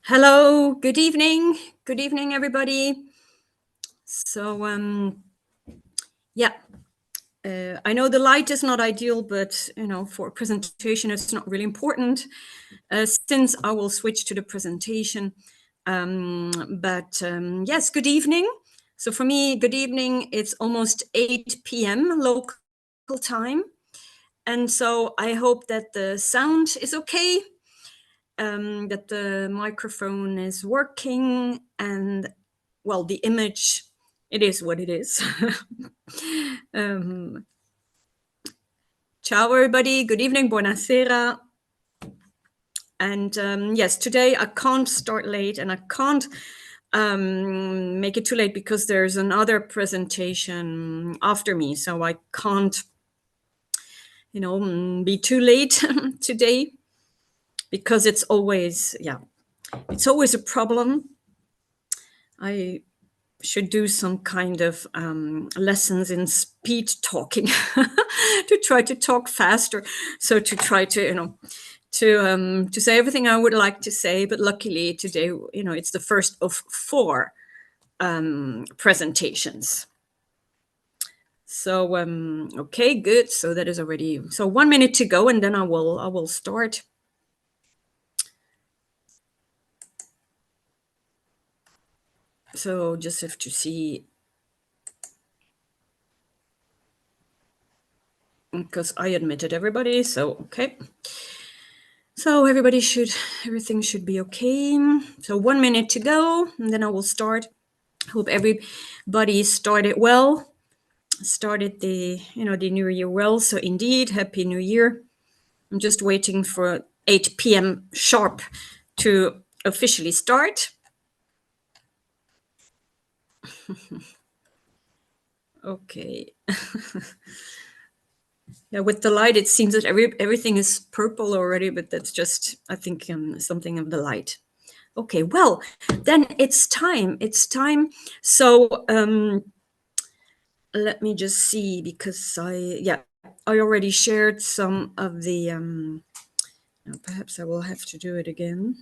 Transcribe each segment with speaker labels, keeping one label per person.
Speaker 1: Hello, good evening. Good evening, everybody. So, yeah, I know the light is not ideal, but for a presentation, it's not really important. Since I will switch to the presentation. Yes, good evening. So for me, good evening. It's almost 8 p.m. local time, and so I hope that the sound is okay. That the microphone is working, and well, the image, it is what it is. um, Ciao, everybody. Good evening. Buonasera. And yes, today I can't start late, and I can't make it too late because there's another presentation after me. So I can't, be too late today, because it's always a problem. I should do some kind of lessons in speed talking to try to talk faster. So to try to, to say everything I would like to say. But luckily today, it's the first of 4 presentations. So, okay, good. So that is already, so 1 minute to go, and then I will start. So just have to see, because I admitted everybody. So, okay. So everything should be okay. So 1 minute to go, and then I will start. Hope everybody started well. Started the new year well. So indeed, Happy New Year. I'm just waiting for 8 p.m. sharp to officially start. Okay. Yeah, with the light, it seems that everything is purple already, but that's just, I think, something of the light. Okay, well, then it's time. It's time. So let me just see, because I already shared some of the, perhaps I will have to do it again.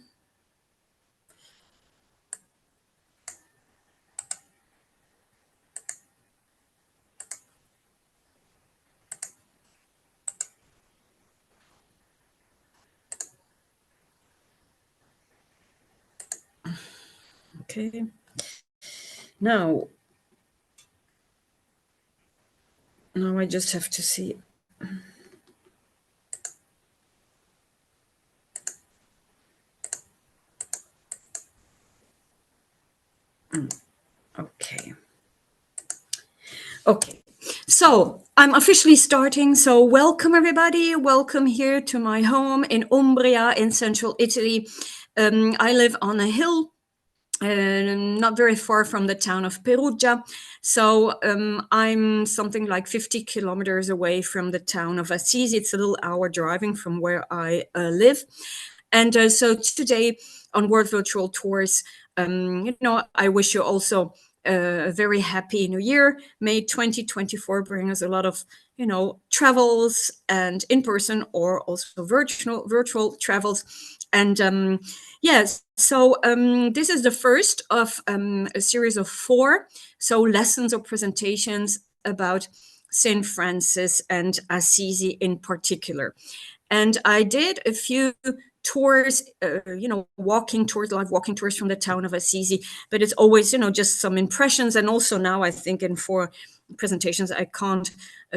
Speaker 1: Okay. Now I just have to see. Okay. Okay. So I'm officially starting. So welcome, everybody. Welcome here to my home in Umbria in central Italy. I live on a hill, not very far from the town of Perugia. So I'm something like 50 kilometers away from the town of Assisi. It's a little hour driving from where I live. And so today on World Virtual Tours, I wish you also a very happy new year. May 2024 bring us a lot of, travels, and in person or also virtual travels. And yes, so this is the first of a series of 4. So lessons or presentations about Saint Francis and Assisi in particular. And I did a few tours, walking tours, live walking tours from the town of Assisi, but it's always, just some impressions. And also now I think in 4 presentations, I can't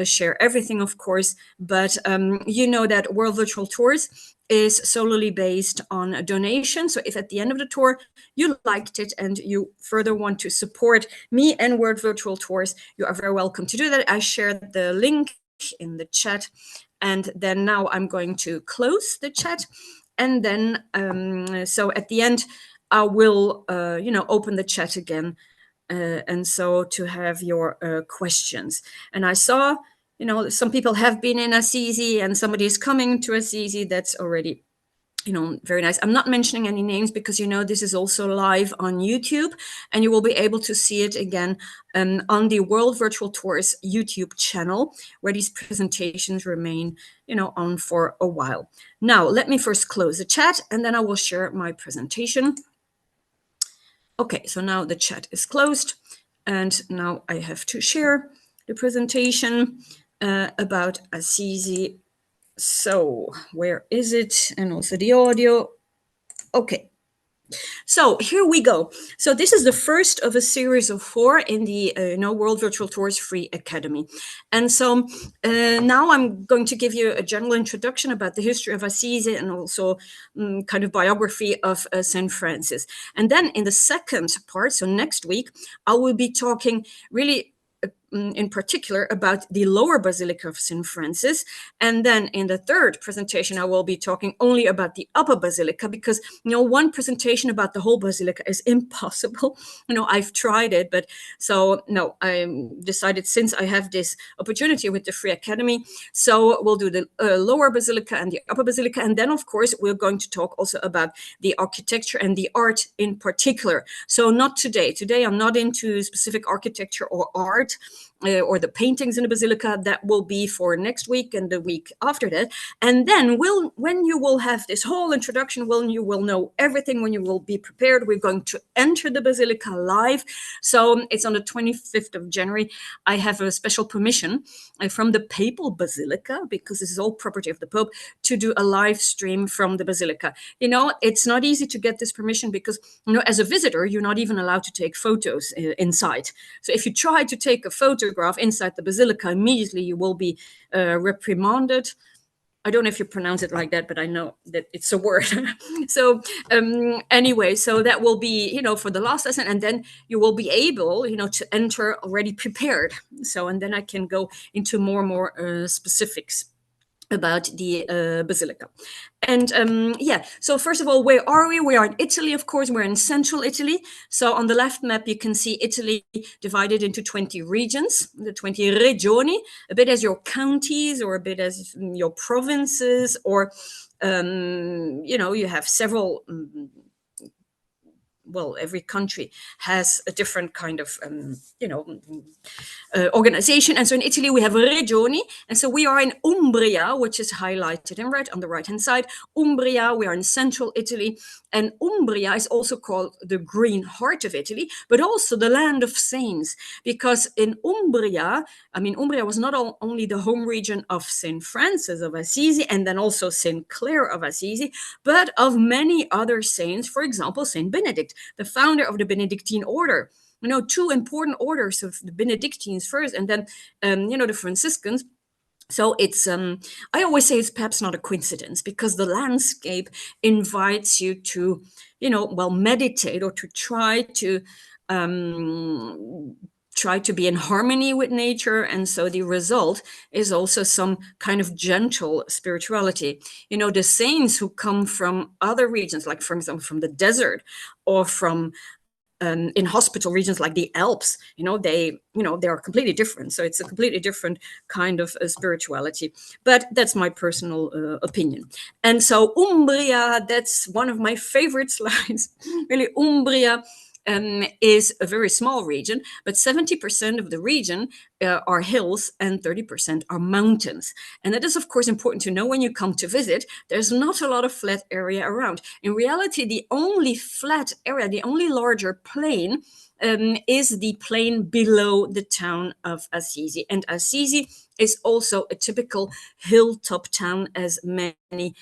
Speaker 1: share everything, of course, but that World Virtual Tours is solely based on a donation. So if at the end of the tour you liked it and you further want to support me and World Virtual Tours, you are very welcome to do that. I shared the link in the chat. And then now I'm going to close the chat. And then, so at the end, I will, open the chat again. And so to have your questions. And I saw, some people have been in Assisi and somebody is coming to Assisi. That's already, very nice. I'm not mentioning any names because, this is also live on YouTube, and you will be able to see it again on the World Virtual Tours YouTube channel, where these presentations remain, on for a while. Now, let me first close the chat, and then I will share my presentation. Okay, so now the chat is closed, and now I have to share the presentation about Assisi. So where is it? And also the audio. Okay. So here we go. So this is the first of a series of 4 in the World Virtual Tours Free Academy. And so now I'm going to give you a general introduction about the history of Assisi and also kind of biography of St. Francis. And then in the second part, so next week, I will be talking really in particular about the lower Basilica of St. Francis. And then in the third presentation, I will be talking only about the upper Basilica because, one presentation about the whole Basilica is impossible. I've tried it, but so no, I decided since I have this opportunity with the Free Academy, so we'll do the lower Basilica and the upper Basilica. And then, of course, we're going to talk also about the architecture and the art in particular. So not today. Today, I'm not into specific architecture or art. Or the paintings in the basilica. That will be for next week and the week after that. And then when you will have this whole introduction, when you will know everything, when you will be prepared, we're going to enter the basilica live. So it's on the 25th of January. I have a special permission from the papal basilica, because this is all property of the Pope, to do a live stream from the basilica. It's not easy to get this permission because, as a visitor, you're not even allowed to take photos inside. So if you try to take a photograph inside the basilica, immediately you will be reprimanded. I don't know if you pronounce it like that, but I know that it's a word. So anyway, so that will be, for the last lesson, and then you will be able, to enter already prepared. So, and then I can go into more specifics about the basilica. And so first of all, where are we? We are in Italy, of course. We're in central Italy. So on the left map, you can see Italy divided into 20 regions, the 20 regioni, a bit as your counties or a bit as your provinces, or, you have several every country has a different kind of, organization. And so in Italy, we have regioni. And so we are in Umbria, which is highlighted in red on the right-hand side. Umbria, we are in central Italy. And Umbria is also called the green heart of Italy, but also the land of saints. Because in Umbria, Umbria was not only the home region of St. Francis of Assisi and then also St. Clare of Assisi, but of many other saints. For example, St. Benedict, the founder of the Benedictine order. 2 important orders of the Benedictines first, and then, the Franciscans. So it's, I always say it's perhaps not a coincidence, because the landscape invites you to, meditate or to try to be in harmony with nature. And so the result is also some kind of gentle spirituality. The saints who come from other regions, like for example, from the desert or from in hospital regions like the Alps, they are completely different. So it's a completely different kind of spirituality. But that's my personal opinion. And so Umbria, that's one of my favorite slides. Really, Umbria is a very small region, but 70% of the region are hills and 30% are mountains. And that is, of course, important to know when you come to visit. There's not a lot of flat area around. In reality, the only flat area, the only larger plain is the plain below the town of Assisi. And Assisi is also a typical hilltop town, as many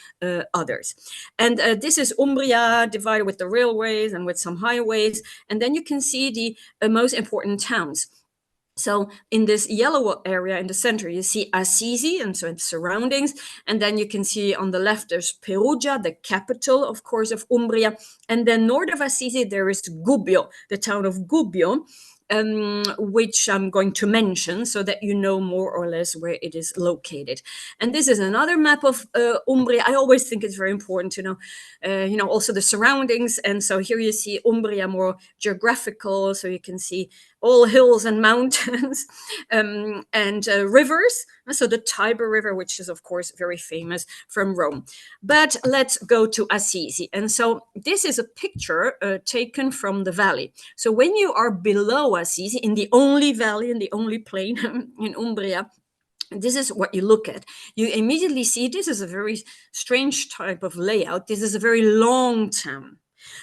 Speaker 1: others. And this is Umbria, divided with the railways and with some highways. And then you can see the most important towns. So in this yellow area in the center, you see Assisi, and so its surroundings. And then you can see on the left, there's Perugia, the capital, of course, of Umbria. And then north of Assisi, there is Gubbio, the town of Gubbio, which I'm going to mention so that you know more or less where it is located. And this is another map of Umbria. I always think it's very important to know, also the surroundings. And so here you see Umbria more geographical, so you can see all hills and mountains and rivers. So the Tiber River, which is, of course, very famous from Rome. But let's go to Assisi. And so this is a picture taken from the valley. So when you are below Assisi, in the only valley, in the only plain in Umbria, this is what you look at. You immediately see this is a very strange type of layout. This is a very long town.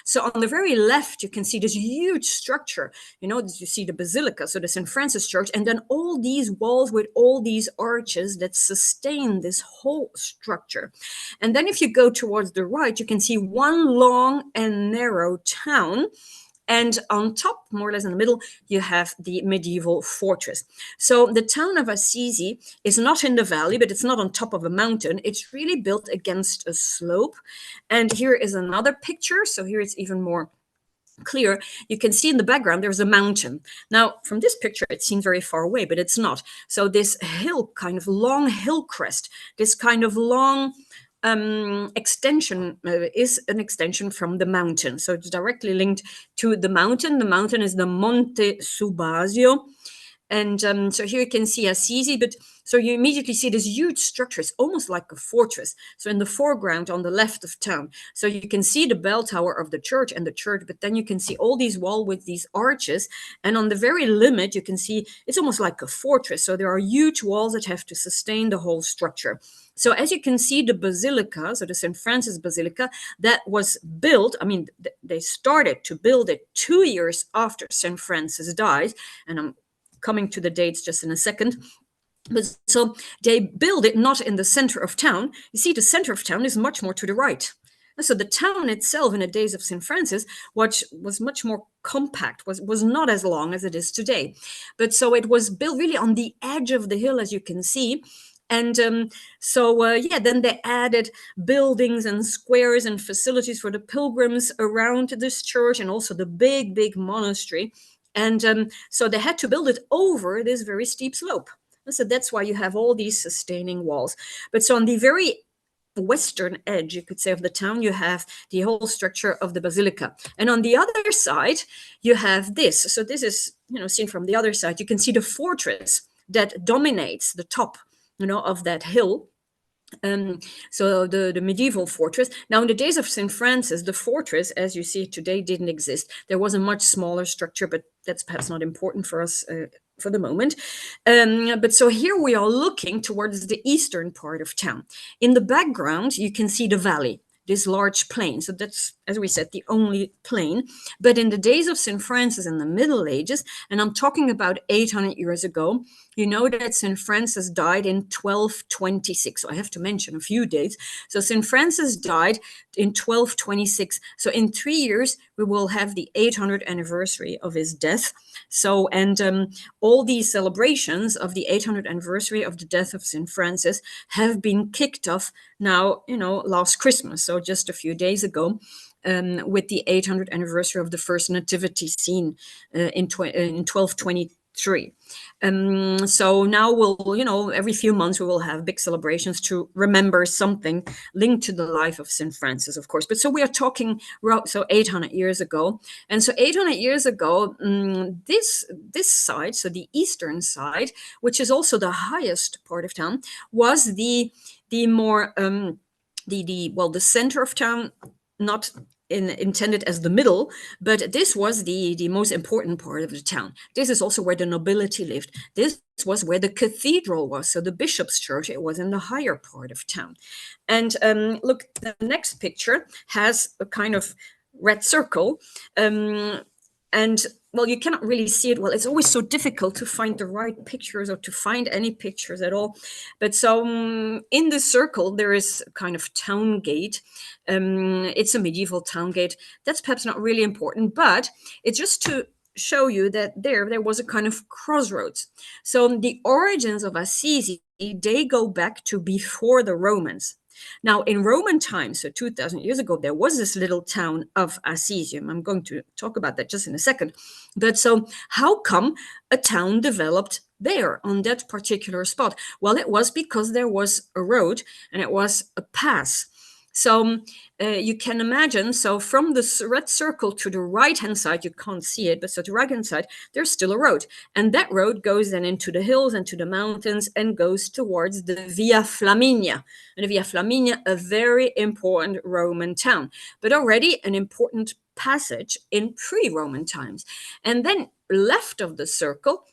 Speaker 1: So on the very left, you can see this huge structure. You see the basilica, so the St. Francis Church, and then all these walls with all these arches that sustain this whole structure. And then if you go towards the right, you can see one long and narrow town. And on top, more or less in the middle, you have the medieval fortress. So the town of Assisi is not in the valley, but it's not on top of a mountain. It's really built against a slope. And here is another picture. So here it's even more clear. You can see in the background there's a mountain. Now, from this picture, it seems very far away, but it's not. So this hill, kind of long hill crest, this kind of long extension is an extension from the mountain. So it's directly linked to the mountain. The mountain is the Monte Subasio. And so here you can see Assisi, but so you immediately see this huge structure. It's almost like a fortress. So in the foreground on the left of town, so you can see the bell tower of the church, but then you can see all these walls with these arches. And on the very limit, you can see it's almost like a fortress. So there are huge walls that have to sustain the whole structure. So as you can see, the basilica, so the St. Francis Basilica, that was built, they started to build it 2 years after St. Francis died. And I'm coming to the dates just in a second. But so they build it not in the center of town. You see, the center of town is much more to the right. So the town itself in the days of St. Francis, which was much more compact, was not as long as it is today. But so it was built really on the edge of the hill, as you can see. And then they added buildings and squares and facilities for the pilgrims around this church, and also the big monastery. And so they had to build it over this very steep slope. So that's why you have all these sustaining walls. But so on the very western edge, you could say, of the town, you have the whole structure of the basilica. And on the other side, you have this. So this is, seen from the other side. You can see the fortress that dominates the top, of that hill. So the medieval fortress. Now, in the days of St. Francis, the fortress, as you see it today, didn't exist. There was a much smaller structure, but that's perhaps not important for us for the moment. But so here we are looking towards the eastern part of town. In the background, you can see the valley, this large plain. So that's, as we said, the only plain. But in the days of St. Francis in the Middle Ages, and I'm talking about 800 years ago, you know that St. Francis died in 1226. So I have to mention a few dates. So St. Francis died in 1226. So in 3 years, we will have the 800th anniversary of his death. So, and all these celebrations of the 800th anniversary of the death of St. Francis have been kicked off now, last Christmas. So just a few days ago. With the 800th anniversary of the first nativity scene in 1223. So now we'll, every few months we will have big celebrations to remember something linked to the life of St. Francis, of course. But so we are talking, 800 years ago. And so 800 years ago, this side, so the eastern side, which is also the highest part of town, was the more, the center of town, not intended as the middle, but this was the most important part of the town. This is also where the nobility lived. This was where the cathedral was, so the bishop's church. It was in the higher part of town. And look, the next picture has a kind of red circle, and well, you cannot really see it well. It's always so difficult to find the right pictures or to find any pictures at all. But so in the circle, there is a kind of town gate. It's a medieval town gate. That's perhaps not really important, but it's just to show you that there was a kind of crossroads. So the origins of Assisi, they go back to before the Romans. Now, in Roman times, so 2,000 years ago, there was this little town of Assisi. I'm going to talk about that just in a second. But so how come a town developed there on that particular spot? Well, it was because there was a road and it was a pass. So you can imagine, so from the red circle to the right-hand side, you can't see it, but so to the right-hand side, there's still a road. And that road goes then into the hills and to the mountains and goes towards the Via Flaminia. And the Via Flaminia, a very important Roman town, but already an important passage in pre-Roman times. And then left of the circle,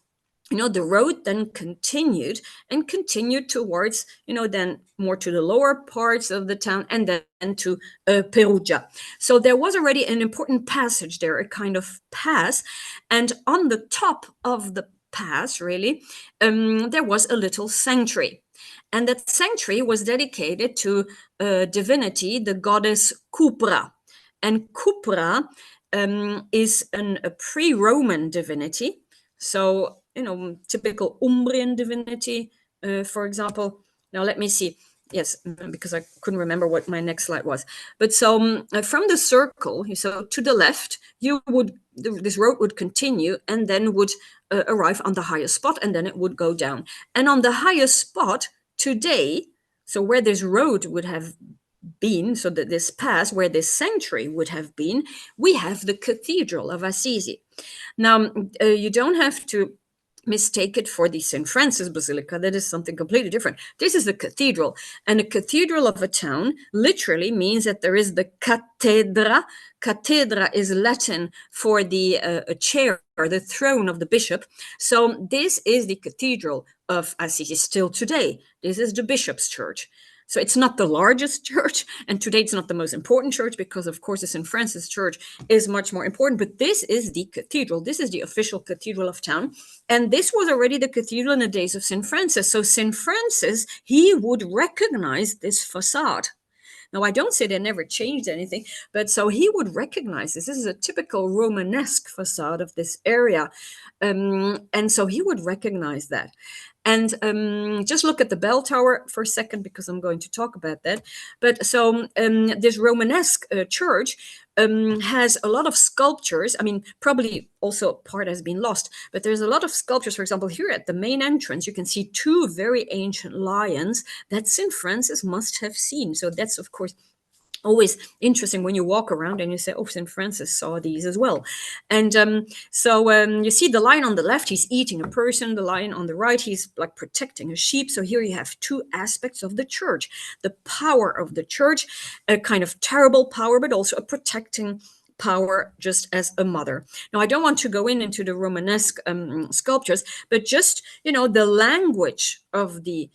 Speaker 1: the road then continued towards, then more to the lower parts of the town, and then to Perugia. So there was already an important passage there, a kind of pass. And on the top of the pass, really, there was a little sanctuary. And that sanctuary was dedicated to a divinity, the goddess Cupra. And Cupra is a pre-Roman divinity. So, typical Umbrian divinity, for example. Now, let me see. Yes, because I couldn't remember what my next slide was. But so from the circle, so to the left, this road would continue and then would arrive on the highest spot, and then it would go down. And on the highest spot today, so where this road would have been, so that this pass where this sanctuary would have been, we have the Cathedral of Assisi. Now, you don't have to mistake it for the St. Francis Basilica. That is something completely different. This is the cathedral, and a cathedral of a town literally means that there is the cathedra. Cathedra is Latin for the chair, or the throne of the bishop. So this is the Cathedral of Assisi still today. This is the bishop's church. So it's not the largest church, and today it's not the most important church, because of course the St. Francis Church is much more important, but this is the cathedral. This is the official cathedral of town, and this was already the cathedral in the days of St. Francis. So St. Francis, he would recognize this facade. Now, I don't say they never changed anything, but so he would recognize this. This is a typical Romanesque facade of this area. And so he would recognize that. And just look at the bell tower for a second, because I'm going to talk about that. But so this Romanesque church has a lot of sculptures. I mean, probably also part has been lost, but there's a lot of sculptures. For example, here at the main entrance, you can see two very ancient lions that St. Francis must have seen. So that's, of course, always interesting when you walk around and you say, oh, St. Francis saw these as well. And so you see the lion on the left, he's eating a person. The lion on the right, he's like protecting a sheep. So here you have two aspects of the church: the power of the church, a kind of terrible power, but also a protecting power, just as a mother. Now, I don't want to go into the Romanesque sculptures, but just, the language of the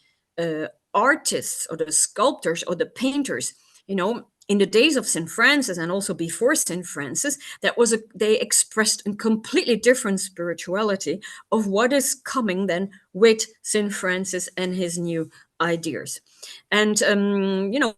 Speaker 1: artists or the sculptors or the painters, in the days of St. Francis and also before St. Francis, they expressed a completely different spirituality of what is coming then with St. Francis and his new ideas. And,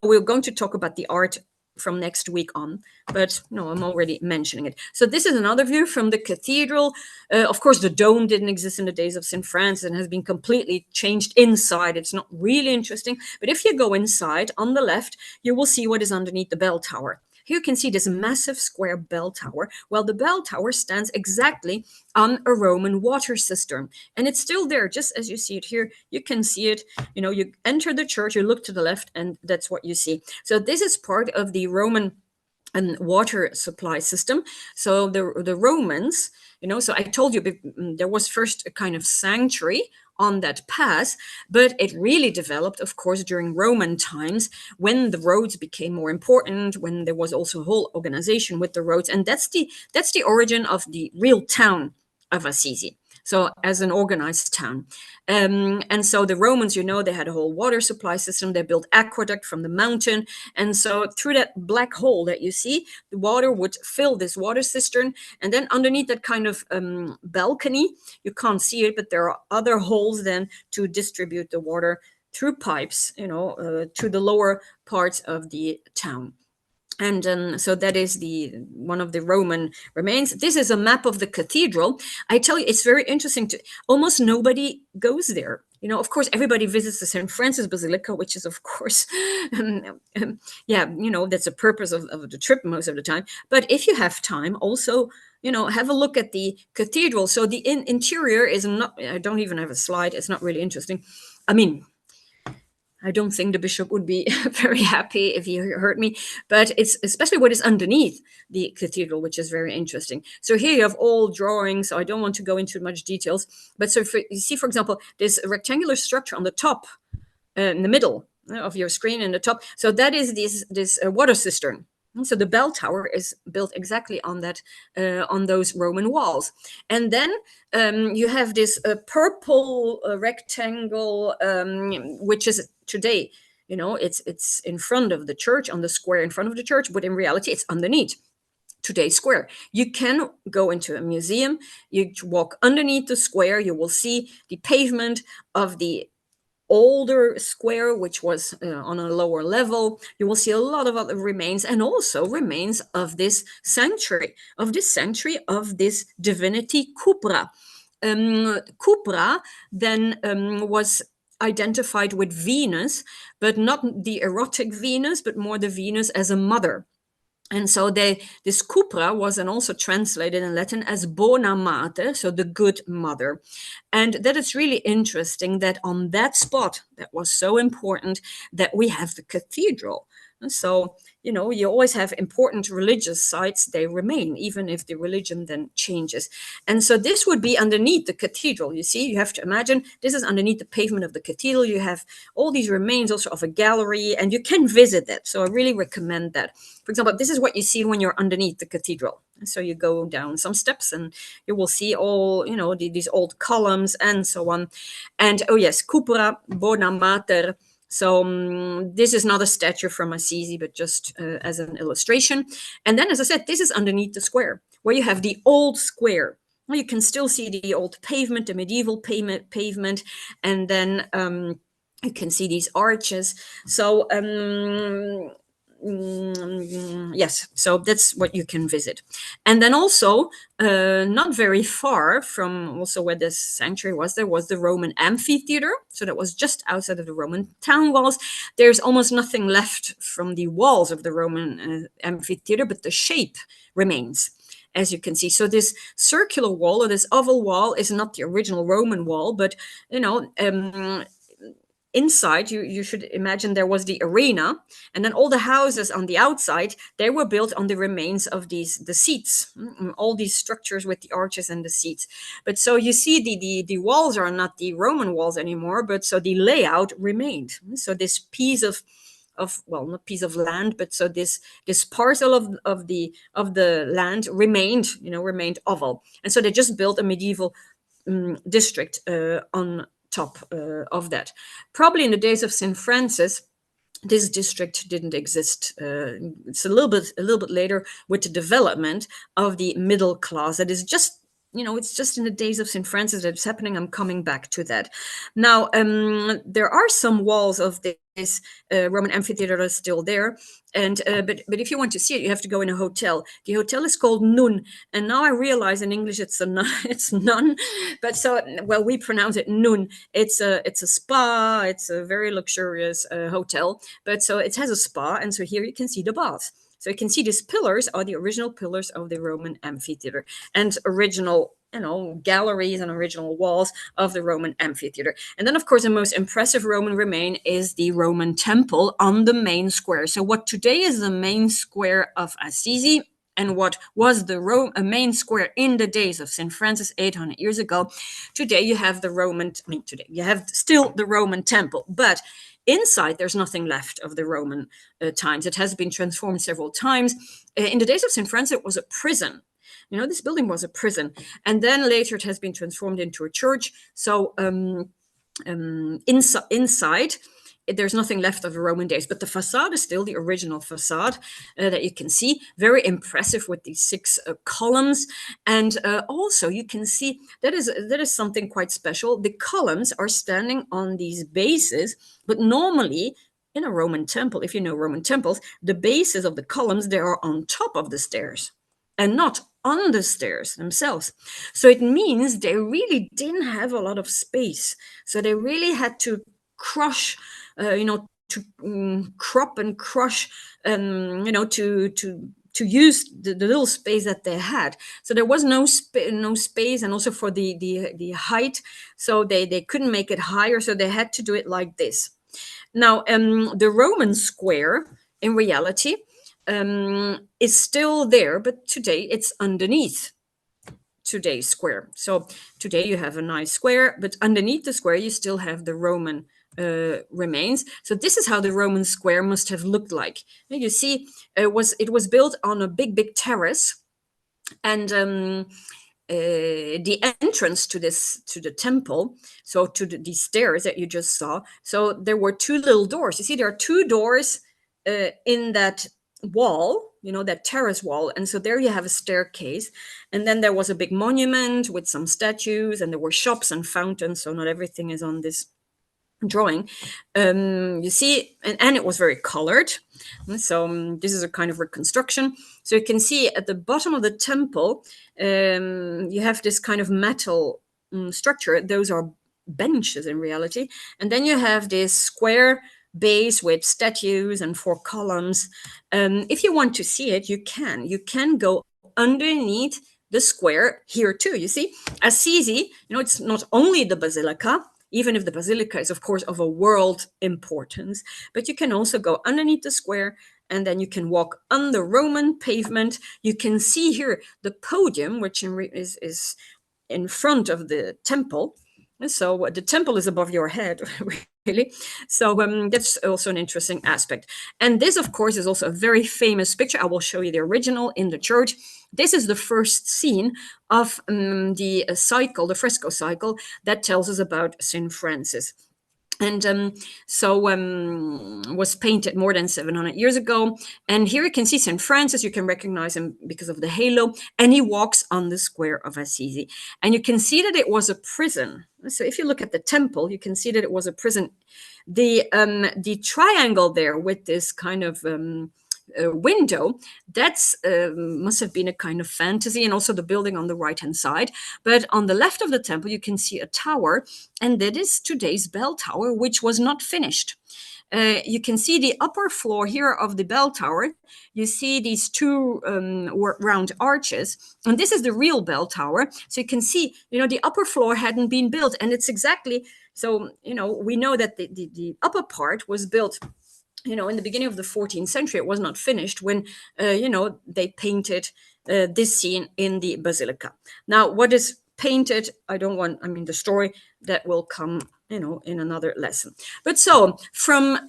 Speaker 1: we're going to talk about the art from next week on, but no, I'm already mentioning it. So this is another view from the cathedral. Of course, the dome didn't exist in the days of St. Francis and has been completely changed inside. It's not really interesting, but if you go inside on the left, you will see what is underneath the bell tower. Here you can see this massive square bell tower. Well, the bell tower stands exactly on a Roman water cistern, and it's still there, just as you see it here. You can see it. You enter the church, you look to the left, and that's what you see. So this is part of the Roman water supply system. So the Romans, so I told you there was first a kind of sanctuary on that pass, but it really developed, of course, during Roman times, when the roads became more important, when there was also a whole organization with the roads, and that's the origin of the real town of Assisi. So as an organized town. And so the Romans, they had a whole water supply system. They built aqueduct from the mountain. And so through that black hole that you see, the water would fill this water cistern. And then underneath that kind of balcony, you can't see it, but there are other holes then to distribute the water through pipes, to the lower parts of the town. And so that is one of the Roman remains. This is a map of the cathedral. I tell you, it's very interesting. Almost nobody goes there. Of course, everybody visits the St. Francis Basilica, which is, of course, that's the purpose of the trip most of the time. But if you have time, also, have a look at the cathedral. So the interior is not, I don't even have a slide. It's not really interesting. I mean, I don't think the bishop would be very happy if he heard me, but it's especially what is underneath the cathedral, which is very interesting. So here you have all drawings. So I don't want to go into much details, but so you see, for example, this rectangular structure on the top, in the middle of your screen in the top. So that is this water cistern. So the bell tower is built exactly on that, on those Roman walls. And then you have this purple rectangle, which is today, it's in front of the church, on the square in front of the church, but in reality, it's underneath today's square. You can go into a museum, you walk underneath the square, you will see the pavement of the older square, which was on a lower level. You will see a lot of other remains, and also remains of this sanctuary, of this divinity Cupra. Cupra then was identified with Venus, but not the erotic Venus, but more the Venus as a mother. And so this cupra was then also translated in Latin as bona mater, so the good mother. And that is really interesting that on that spot, that was so important, that we have the cathedral. And so, you always have important religious sites, they remain, even if the religion then changes. And so this would be underneath the cathedral. You see, you have to imagine this is underneath the pavement of the cathedral. You have all these remains also of a gallery, and you can visit that. So I really recommend that. For example, this is what you see when you're underneath the cathedral. So you go down some steps and you will see all, these old columns and so on. And oh yes, Cupra Bona Mater. So this is not a statue from Assisi, but just as an illustration. And then, as I said, this is underneath the square, where you have the old square. Well, you can still see the old pavement, the medieval pavement, and then you can see these arches. So yes, so that's what you can visit. And then also, not very far from also where this sanctuary was, there was the Roman amphitheater. So that was just outside of the Roman town walls. There's almost nothing left from the walls of the Roman amphitheater, but the shape remains, as you can see. So this circular wall, or this oval wall, is not the original Roman wall, but inside, you should imagine there was the arena, and then all the houses on the outside, they were built on the remains of the seats, all these structures with the arches and the seats. But so you see the walls are not the Roman walls anymore, but so the layout remained. So this piece of well, not piece of land, but so this parcel of the land remained oval. And so they just built a medieval district on top of that. Probably in the days of St. Francis, this district didn't exist. It's a little bit later, with the development of the middle class. That is just, it's just in the days of St. Francis that it's happening. I'm coming back to that. Now, there are some walls of this Roman amphitheater that are still there. And but if you want to see it, you have to go in a hotel. The hotel is called Nun, and now I realize in English it's it's nun, but so, well, we pronounce it Nun. It's a spa. It's a very luxurious hotel, but so it has a spa, and so here you can see the baths. So you can see these pillars are the original pillars of the Roman amphitheater, and original galleries and original walls of the Roman amphitheater. And then, of course, the most impressive Roman remain is the Roman temple on the main square. So what today is the main square of Assisi, and what was the main square in the days of St. Francis 800 years ago, today you have today you have still the Roman temple, but inside, there's nothing left of the Roman times. It has been transformed several times. In the days of St. Francis, it was a prison. This building was a prison. And then later it has been transformed into a church. So inside, there's nothing left of the Roman days, but the facade is still the original facade that you can see. Very impressive with these 6 columns. And also you can see that is something quite special. The columns are standing on these bases, but normally in a Roman temple, if you know Roman temples, the bases of the columns, they are on top of the stairs and not on the stairs themselves. So it means they really didn't have a lot of space. So they really had to crush, to crop and crush, to use the little space that they had. So there was no space, and also for the height. So they couldn't make it higher. So they had to do it like this. Now, the Roman square, in reality, is still there, but today it's underneath today's square. So today you have a nice square, but underneath the square you still have the Roman remains. So this is how the Roman square must have looked like. You see, it was built on a big terrace, and the entrance to the temple, so to the stairs that you just saw. So there were two little doors. You see, there are two doors in that wall, that terrace wall, and so there you have a staircase, and then there was a big monument with some statues, and there were shops and fountains. So not everything is on this drawing. You see, and it was very colored. So this is a kind of reconstruction. So you can see at the bottom of the temple, you have this kind of metal structure. Those are benches in reality. And then you have this square base with statues and four columns. If you want to see it, you can go underneath the square here too. You see, Assisi, it's not only the basilica, even if the basilica is, of course, of a world importance, but you can also go underneath the square, and then you can walk on the Roman pavement. You can see here the podium, which is in front of the temple. So the temple is above your head, really. So that's also an interesting aspect. And this, of course, is also a very famous picture. I will show you the original in the church. This is the first scene of the cycle, the fresco cycle, that tells us about St. Francis. And was painted more than 700 years ago. And here you can see St. Francis. You can recognize him because of the halo. And he walks on the square of Assisi. And you can see that it was a prison. So if you look at the temple, you can see that it was a prison. The triangle there with this kind of window, that's must have been a kind of fantasy, and also the building on the right hand side. But on the left of the temple, you can see a tower, and that is today's bell tower, which was not finished. You can see the upper floor here of the bell tower. You see these two round arches, and this is the real bell tower. So you can see, the upper floor hadn't been built, and it's exactly so. We know that the upper part was built in the beginning of the 14th century. It was not finished when, they painted this scene in the basilica. Now, what is painted? The story that will come, in another lesson. But so from,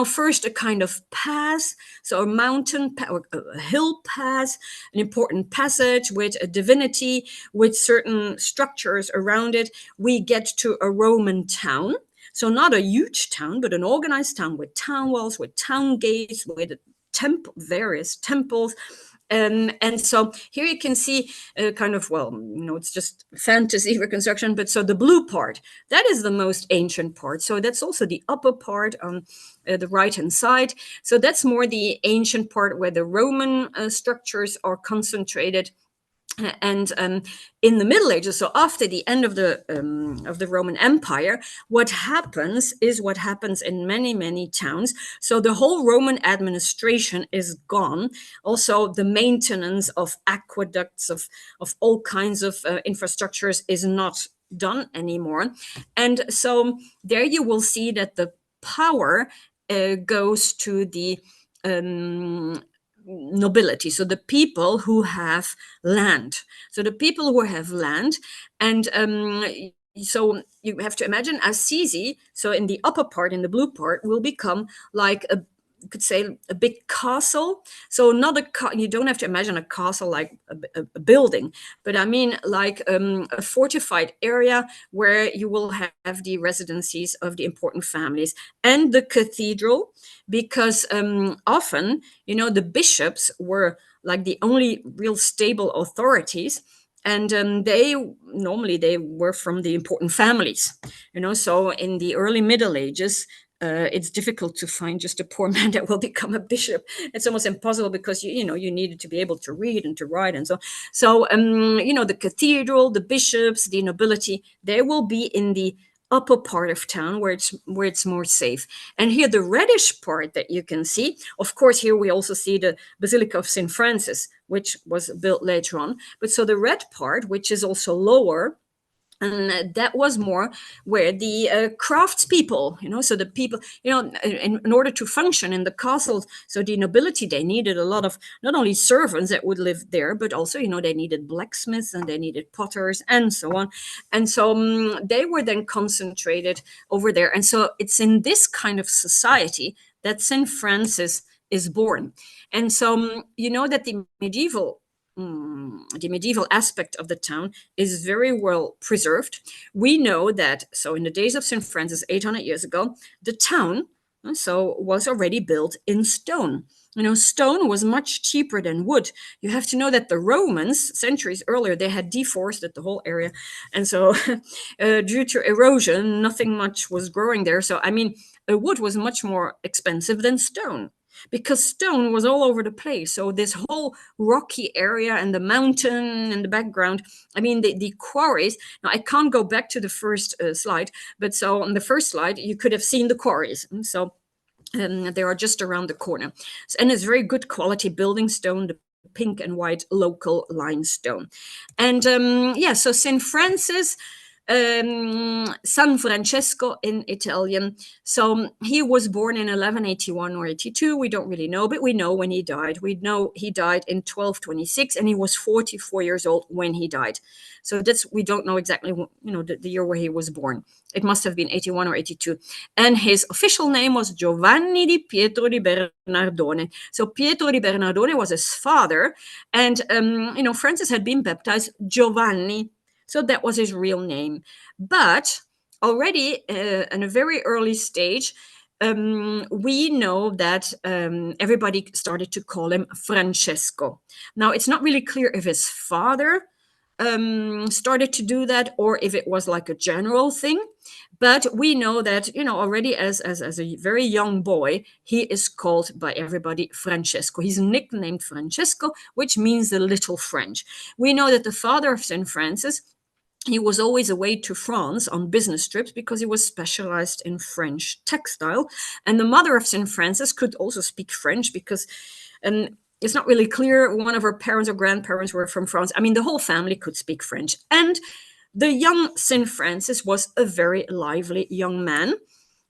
Speaker 1: first a kind of pass, so a mountain, or a hill pass, an important passage with a divinity, with certain structures around it, we get to a Roman town. So not a huge town, but an organized town with town walls, with town gates, with various temples. And so here you can see it's just fantasy reconstruction. But so the blue part, that is the most ancient part. So that's also the upper part on the right-hand side. So that's more the ancient part where the Roman structures are concentrated. And in the Middle Ages, so after the end of the Roman Empire, what happens is what happens in many towns. So the whole Roman administration is gone. Also, the maintenance of aqueducts, of all kinds of infrastructures is not done anymore. And so there you will see that the power goes to the nobility, so the people who have land. So the people who have land, and so you have to imagine Assisi, so in the upper part, in the blue part, will become like you could say a big castle. So not you don't have to imagine a castle like a building, but I mean like a fortified area where you will have the residencies of the important families and the cathedral, because often, the bishops were like the only real stable authorities. And they were from the important families, so in the early Middle Ages, it's difficult to find just a poor man that will become a bishop. It's almost impossible, because you needed to be able to read and to write and so. So the cathedral, the bishops, the nobility, they will be in the upper part of town where it's more safe. And here the reddish part that you can see, of course, here we also see the Basilica of St. Francis, which was built later on. But so the red part, which is also lower, and that was more where the craftspeople, so the people, in order to function in the castles, so the nobility, they needed a lot of not only servants that would live there, but also, they needed blacksmiths and they needed potters and so on. And so they were then concentrated over there. And so it's in this kind of society that St. Francis is born. And so that the medieval aspect of the town is very well preserved. We know that, so in the days of St. Francis, 800 years ago, the town was already built in stone. Stone was much cheaper than wood. You have to know that the Romans, centuries earlier, they had deforested the whole area. And so due to erosion, nothing much was growing there. So, wood was much more expensive than stone, because stone was all over the place. So this whole rocky area and the mountain in the background, the quarries. Now, I can't go back to the first slide, but so on the first slide, you could have seen the quarries. So they are just around the corner. And it's very good quality building stone, the pink and white local limestone. And so St. Francis, San Francesco in Italian. So he was born in 1181 or 82. We don't really know, but we know when he died. We know he died in 1226, and he was 44 years old when he died. So we don't know exactly, the year where he was born. It must have been 81 or 82. And his official name was Giovanni di Pietro di Bernardone. So Pietro di Bernardone was his father. And, Francis had been baptized Giovanni. So that was his real name. But already in a very early stage, we know that everybody started to call him Francesco. Now, it's not really clear if his father started to do that or if it was like a general thing. But we know that, already as a very young boy, he is called by everybody Francesco. He's nicknamed Francesco, which means the little French. We know that the father of St. Francis, he was always away to France on business trips because he was specialized in French textile. And the mother of St. Francis could also speak French because it's not really clear one of her parents or grandparents were from France. The whole family could speak French. And the young St. Francis was a very lively young man.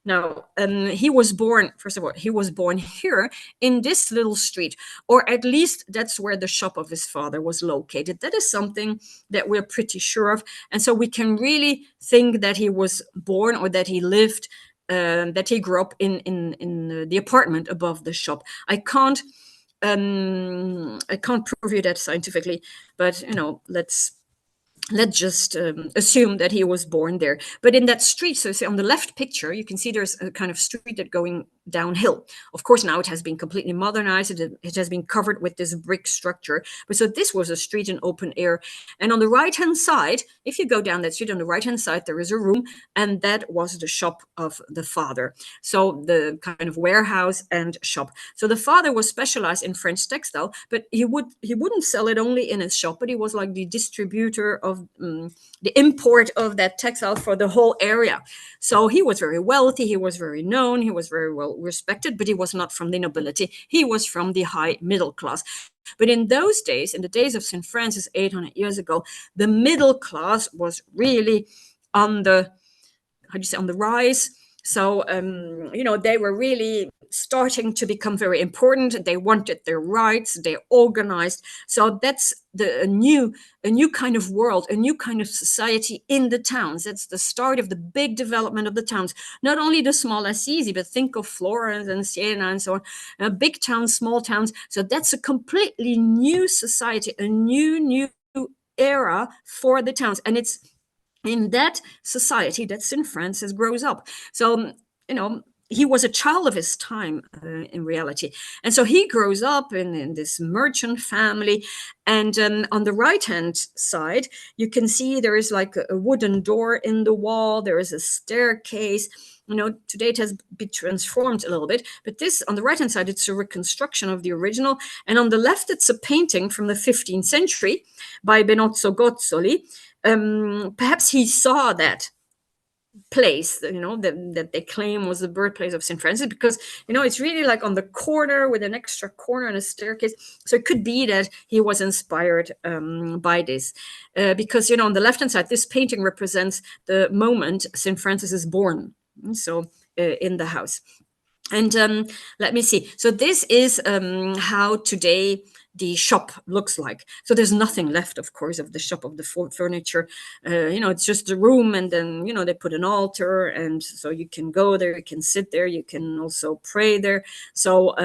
Speaker 1: Now, he was born, first of all, he was born here in this little street, or at least that's where the shop of his father was located. That is something that we're pretty sure of. And so we can really think that he was born or that he lived, that he grew up in the apartment above the shop. I can't prove you that scientifically, but, let's just assume that he was born there. But in that street, so see on the left picture, you can see there's a kind of street that going downhill. Of course, now it has been completely modernized. It has been covered with this brick structure. But so this was a street in open air. And on the right-hand side, if you go down that street, on the right-hand side, there is a room, and that was the shop of the father. So the kind of warehouse and shop. So the father was specialized in French textile, but he wouldn't sell it only in his shop, but he was like the distributor of the import of that textile for the whole area. So he was very wealthy, he was very known, he was very well respected, but he was not from the nobility. He was from the high middle class. But in those days, in the days of St. Francis 800 years ago, the middle class was really on the rise. So, they were really starting to become very important. They wanted their rights. They organized. So that's a new kind of world, a new kind of society in the towns. That's the start of the big development of the towns. Not only the small Assisi, but think of Florence and Siena and so on. Big towns, small towns. So that's a completely new society, a new era for the towns. And it's in that society that St. Francis grows up. So, he was a child of his time in reality. And so he grows up in this merchant family. And on the right-hand side, you can see there is like a wooden door in the wall. There is a staircase. Today it has been transformed a little bit, but this on the right-hand side, it's a reconstruction of the original. And on the left, it's a painting from the 15th century by Benozzo Gozzoli. Perhaps he saw that place, that they claim was the birthplace of St. Francis, because it's really like on the corner with an extra corner and a staircase. So it could be that he was inspired by this, because on the left hand side, this painting represents the moment St. Francis is born. So in the house. And let me see. So this is how today the shop looks like. So there's nothing left, of course, of the shop, of the furniture. It's just a room, and then they put an altar, and so you can go there, you can sit there, you can also pray there. So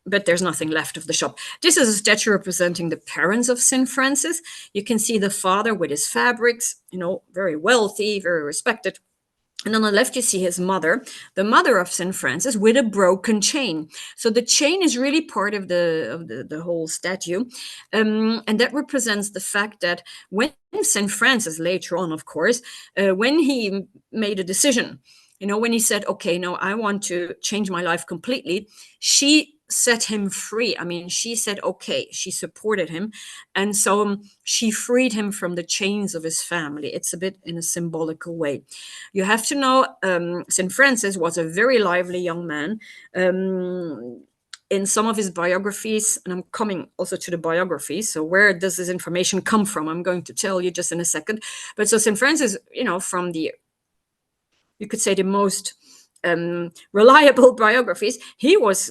Speaker 1: but there's nothing left of the shop. This is a statue representing the parents of St. Francis. You can see the father with his fabrics, very wealthy, very respected. And on the left, you see his mother, the mother of St. Francis, with a broken chain. So the chain is really part of the whole statue. And that represents the fact that when St. Francis, later on, of course, when he made a decision, when he said, okay, no, I want to change my life completely, she set him free. I mean, she said, okay, she supported him. And so she freed him from the chains of his family. It's a bit in a symbolical way. You have to know, St. Francis was a very lively young man. In some of his biographies, and I'm coming also to the biographies, so where does this information come from? I'm going to tell you just in a second. But so St. Francis, from you could say the most reliable biographies, he was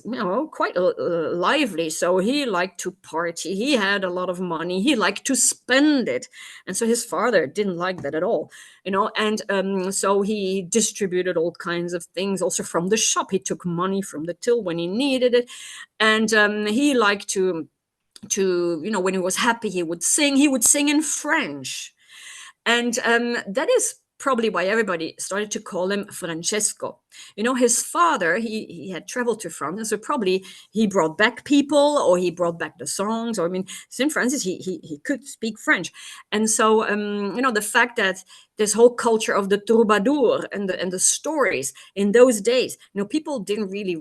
Speaker 1: quite lively. So he liked to party, he had a lot of money, he liked to spend it, and so his father didn't like that at all. And so he distributed all kinds of things also from the shop. He took money from the till when he needed it, and he liked to when he was happy, he would sing in French. And that is probably why everybody started to call him Francesco. His father, he had traveled to France, and so probably he brought back people, or he brought back the songs, or St. Francis, he could speak French. And so, the fact that this whole culture of the troubadour and the stories in those days, people didn't really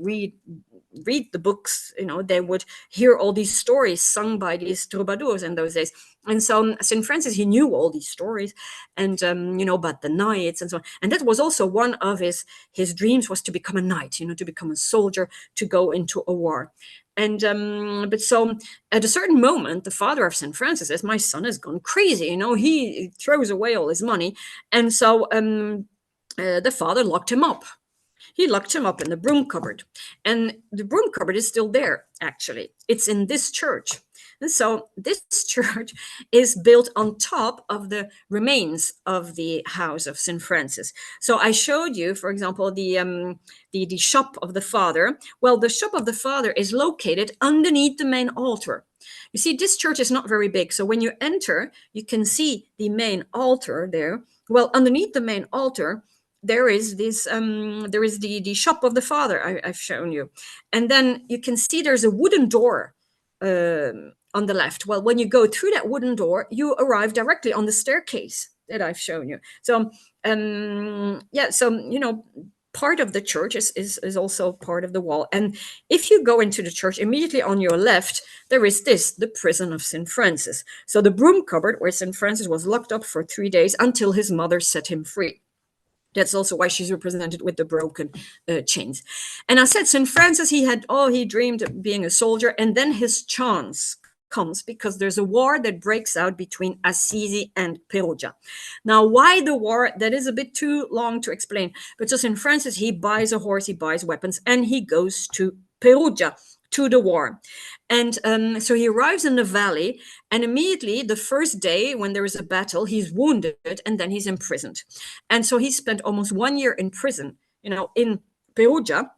Speaker 1: read the books. They would hear all these stories sung by these troubadours in those days. And so St. Francis, he knew all these stories, and about the knights and so on. And that was also one of his dreams, was to become a knight, to become a soldier, to go into a war. And but so at a certain moment, the father of St. Francis says, my son has gone crazy. He throws away all his money. And so the father locked him up. He locked him up in the broom cupboard. And the broom cupboard is still there, actually. It's in this church. And so this church is built on top of the remains of the house of St. Francis. So I showed you, for example, the shop of the father. Well, the shop of the father is located underneath the main altar. You see, this church is not very big. So when you enter, you can see the main altar there. Well, underneath the main altar, there is this there is the shop of the father I've shown you, and then you can see there's a wooden door on the left. Well, when you go through that wooden door, you arrive directly on the staircase that I've shown you. So part of the church is also part of the wall. And if you go into the church, immediately on your left, there is the prison of St. Francis. So the broom cupboard where St. Francis was locked up for 3 days until his mother set him free. That's also why she's represented with the broken chains. And I said, St. Francis, he dreamed of being a soldier, and then his chance comes because there's a war that breaks out between Assisi and Perugia. Now, why the war? That is a bit too long to explain. But so St. Francis, he buys a horse, he buys weapons, and he goes to Perugia, to the war. And so he arrives in the valley, and immediately the first day when there is a battle, he's wounded, and then he's imprisoned. And so he spent almost 1 year in prison, in Perugia,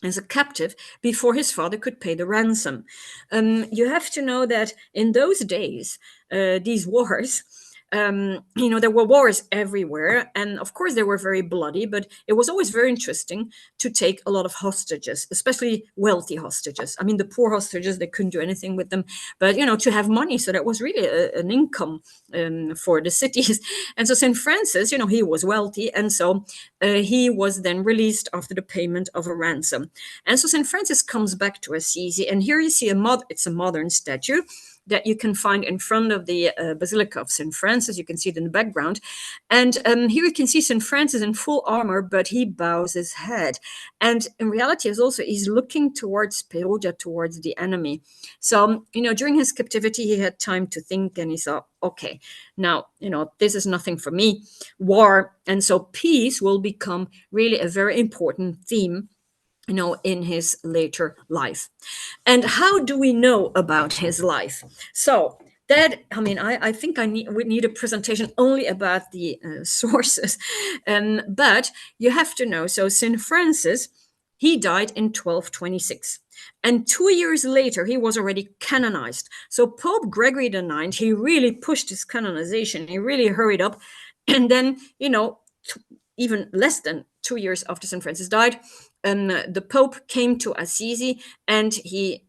Speaker 1: as a captive, before his father could pay the ransom. You have to know that in those days, these wars, there were wars everywhere, and of course they were very bloody, but it was always very interesting to take a lot of hostages, especially wealthy hostages. I mean, the poor hostages, they couldn't do anything with them, but to have money, so that was really an income for the cities. And so St. Francis, he was wealthy, and so he was then released after the payment of a ransom. And so St. Francis comes back to Assisi, and here you see it's a modern statue. that you can find in front of the Basilica of St. Francis. You can see it in the background. And here you can see St. Francis in full armor, but he bows his head. And in reality, he's looking towards Perugia, towards the enemy. So, during his captivity, he had time to think, and he thought, okay, now, this is nothing for me, war. And so peace will become really a very important theme, in his later life. And how do we know about his life? So that, I think we need a presentation only about the sources. But you have to know, so St. Francis, he died in 1226. And 2 years later, he was already canonized. So Pope Gregory IX, he really pushed his canonization. He really hurried up. And then, even less than 2 years after St. Francis died, the Pope came to Assisi, and he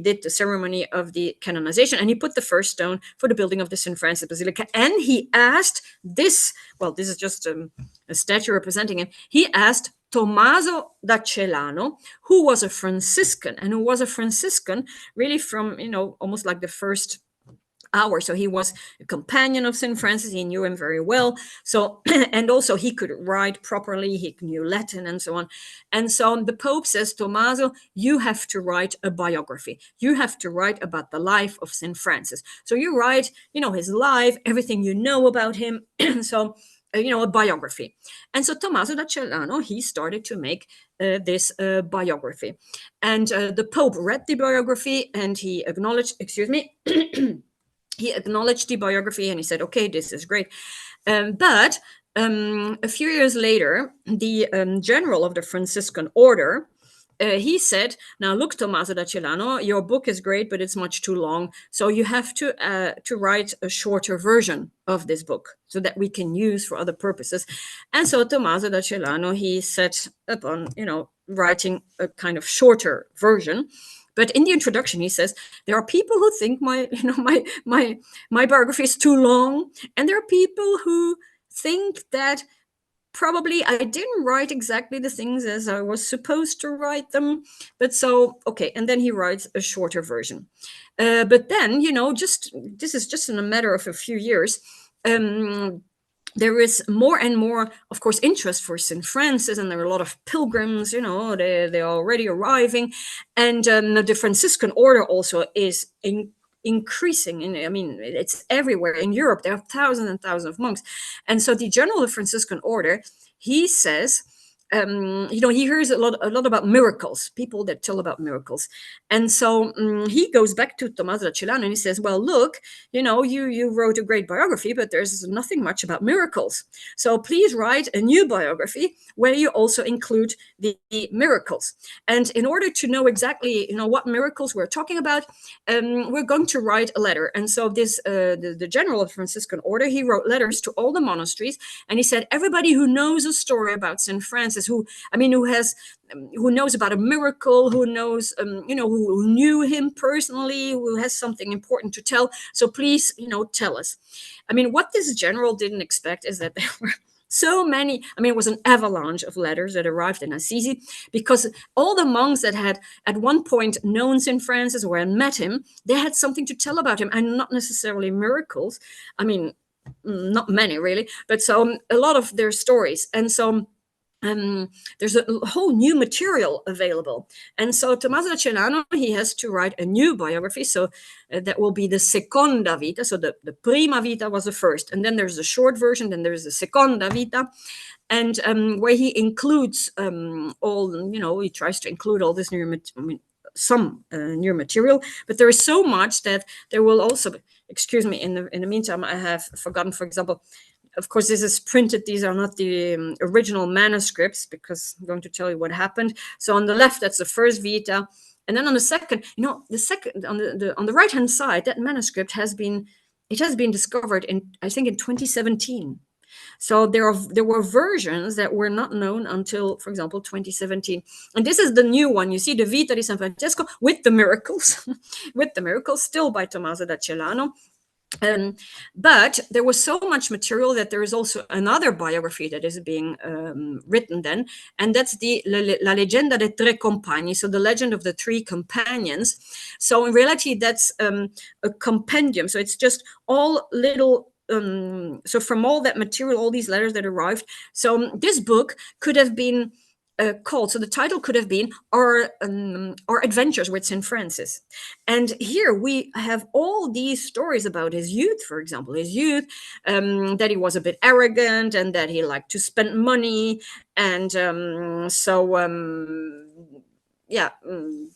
Speaker 1: did the ceremony of the canonization, and he put the first stone for the building of the St. Francis Basilica. And he asked this is just a statue representing him. He asked Tommaso da Celano, who was a Franciscan, really from, almost like the first hour. So he was a companion of St. Francis. He knew him very well. So, and also he could write properly. He knew Latin and so on. And so the Pope says, Tommaso, you have to write a biography. You have to write about the life of St. Francis. So you write, his life, everything you know about him. So, a biography. And so Tommaso da Celano, he started to make this biography. And the Pope read the biography, and he acknowledged, he acknowledged the biography, and he said, okay, this is great. But a few years later, the general of the Franciscan order, he said, now look, Tommaso da Celano, your book is great, but it's much too long. So you have to write a shorter version of this book so that we can use for other purposes. And so Tommaso da Celano, he set upon, writing a kind of shorter version. But in the introduction, he says, there are people who think my biography is too long. And there are people who think that probably I didn't write exactly the things as I was supposed to write them. But so, okay. And then he writes a shorter version. But then, this is just in a matter of a few years. There is more and more, of course, interest for St. Francis, and there are a lot of pilgrims, they're already arriving. And the Franciscan order also is increasing. It's everywhere in Europe. There are thousands and thousands of monks. And so the general of the Franciscan order, he says, he hears a lot about miracles, people that tell about miracles. And so he goes back to Tommaso da Celano, and he says, well, look, you wrote a great biography, but there's nothing much about miracles. So please write a new biography where you also include the miracles. And in order to know exactly, what miracles we're talking about, we're going to write a letter. And so this, the general of the Franciscan order, he wrote letters to all the monasteries, and he said, everybody who knows a story about St. Francis, who knows about a miracle, who knows, who knew him personally, who has something important to tell. So please, tell us. What this general didn't expect is that there were so many, it was an avalanche of letters that arrived in Assisi, because all the monks that had at one point known St. Francis or had met him, they had something to tell about him, and not necessarily miracles. Not many really, but so a lot of their stories. And so there's a whole new material available. And so Tommaso da Celano, he has to write a new biography. So that will be the Seconda Vita. So the Prima Vita was the first. And then there's the short version. Then there's the Seconda Vita. And where he includes all, he tries to include all this new some new material. But there is so much that there will also, excuse me, in the meantime, I have forgotten, for example, of course, this is printed. These are not the original manuscripts, because I'm going to tell you what happened. So on the left, that's the first Vita. And then on the second, the second on the right-hand side, that manuscript has been discovered I think in 2017. So there were versions that were not known until, for example, 2017. And this is the new one. You see the Vita di San Francesco with the miracles, still by Tommaso da Celano. But there was so much material that there is also another biography that is being written then, and that's the La Leggenda dei Tre Compagni, so the legend of the three companions. So in reality, that's a compendium. So it's just all little. So from all that material, all these letters that arrived. So this book could have been called. So the title could have been Our Adventures with Saint Francis. And here we have all these stories about his youth, for example, that he was a bit arrogant and that he liked to spend money. And there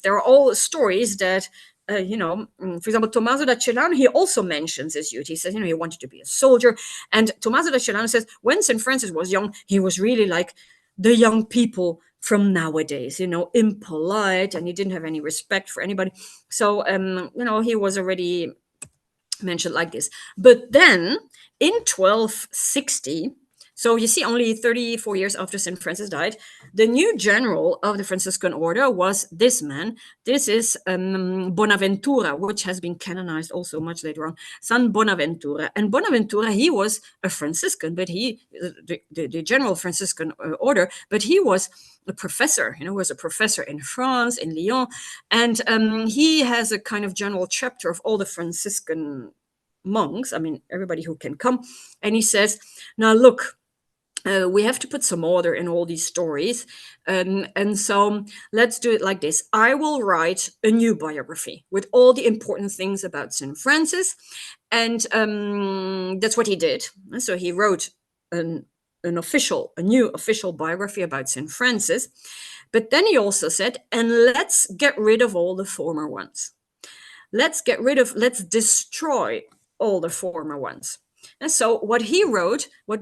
Speaker 1: are all stories that for example, Tommaso da Celano, he also mentions his youth. He says, he wanted to be a soldier. And Tommaso da Celano says, when St. Francis was young, he was really like the young people from nowadays, impolite, and he didn't have any respect for anybody. So, he was already mentioned like this. But then in 1260, so you see, only 34 years after St. Francis died, the new general of the Franciscan order was this man. This is Bonaventura, which has been canonized also much later on, San Bonaventura. And Bonaventura, he was a Franciscan, but the general Franciscan order, but he was a professor, was a professor in France, in Lyon. And he has a kind of general chapter of all the Franciscan monks, everybody who can come. And he says, now look, we have to put some order in all these stories. And so let's do it like this. I will write a new biography with all the important things about St. Francis. And that's what he did. And so he wrote a new official biography about St. Francis. But then he also said, and let's get rid of all the former ones. Let's destroy all the former ones. And so what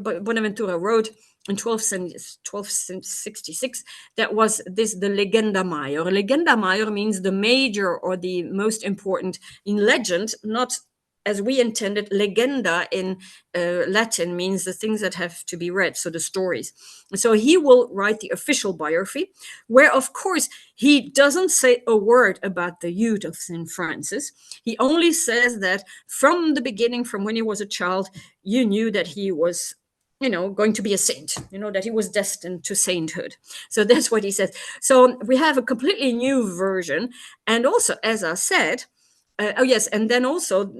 Speaker 1: Bonaventura wrote in 1266, that was the Legenda Major. Legenda Major means the major or the most important in legend, not as we intended. Legenda in Latin means the things that have to be read, so the stories. So he will write the official biography, where, of course, he doesn't say a word about the youth of St. Francis. He only says that from the beginning, from when he was a child, you knew that he was going to be a saint, that he was destined to sainthood. So that's what he says. So we have a completely new version. And also, as I said, and then also,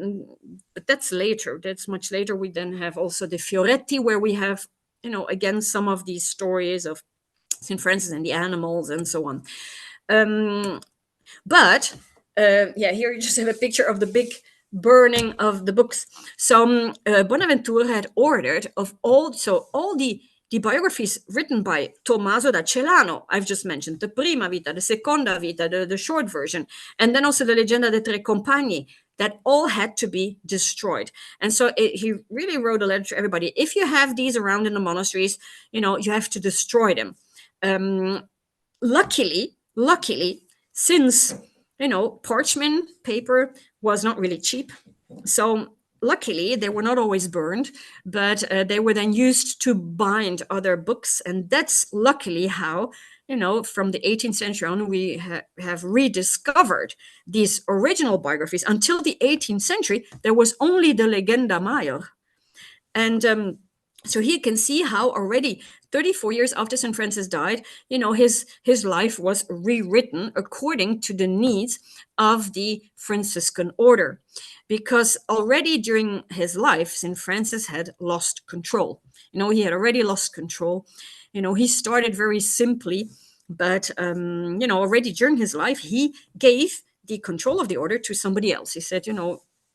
Speaker 1: but that's later, that's much later, we then have also the Fioretti, where we have, again, some of these stories of St. Francis and the animals and so on. But here you just have a picture of the big burning of the books. So Bonaventura had ordered all the biographies written by Tommaso da Celano, I've just mentioned, the Prima Vita, the Seconda Vita, the short version, and then also the Leggenda dei Tre Compagni, that all had to be destroyed. And so he really wrote a letter to everybody. If you have these around in the monasteries, you have to destroy them. Luckily, since parchment paper was not really cheap, so luckily they were not always burned, but they were then used to bind other books. And that's luckily how from the 18th century on, we have rediscovered these original biographies. Until the 18th century, there was only the Legenda Major. And so here you can see how already 34 years after St. Francis died, his life was rewritten according to the needs of the Franciscan order. Because already during his life, St. Francis had lost control. He had already lost control. He started very simply, but, already during his life, he gave the control of the order to somebody else. He said,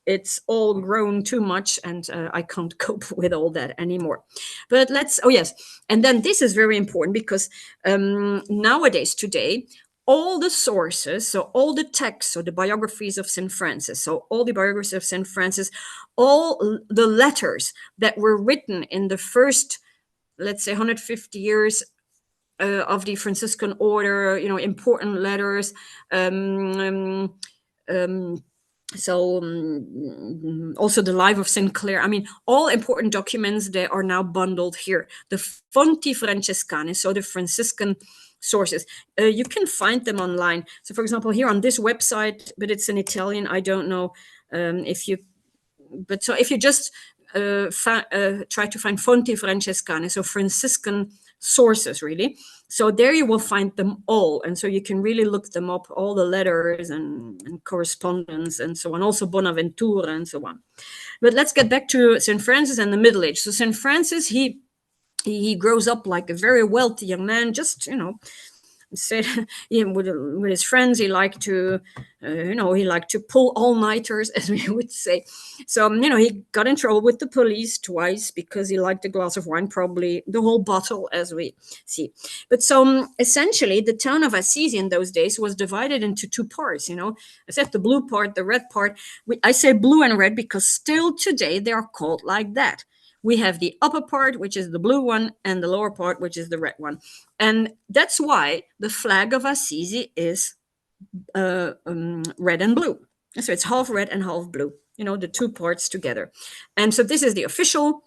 Speaker 1: it's all grown too much, and I can't cope with all that anymore. But and then this is very important, because nowadays, today, all the sources, so all the texts, so the biographies of St. Francis, so all the biographies of St. Francis, all the letters that were written in the first, let's say, 150 years of the Franciscan order, important letters, also the life of St. Clare. All important documents, they are now bundled here. The Fonti Francescane, so the Franciscan sources. You can find them online. So, for example, here on this website, but it's in Italian. I don't know if you but so if you just try to find Fonti Francescane, so Franciscan sources, really. So there you will find them all. And so you can really look them up, all the letters and correspondence and so on, also Bonaventura and so on. But let's get back to St. Francis and the Middle Age. So St. Francis, he grows up like a very wealthy young man, just, said with his friends he liked to he liked to pull all-nighters, as we would say. So he got in trouble with the police twice because he liked a glass of wine, probably the whole bottle, as we see. But so essentially the town of Assisi in those days was divided into two parts. I said the blue part, the red part. I say blue and red because still today they are called like that. We have the upper part, which is the blue one, and the lower part, which is the red one. And that's why the flag of Assisi is red and blue. So it's half red and half blue, the two parts together. And so this is the official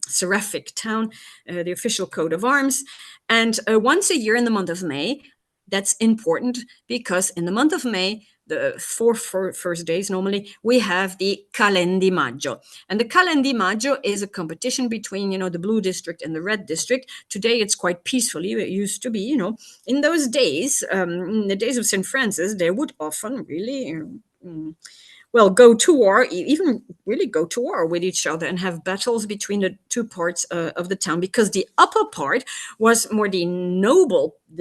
Speaker 1: seraphic town, the official coat of arms. And once a year in the month of May, that's important because in the month of May, the four first days normally, we have the Calendi Maggio. And the Calendi Maggio is a competition between, the blue district and the red district. Today it's quite peacefully. It used to be, in those days, in the days of St. Francis, they would often really go to war, even really go to war with each other and have battles between the two parts of the town, because the upper part was more the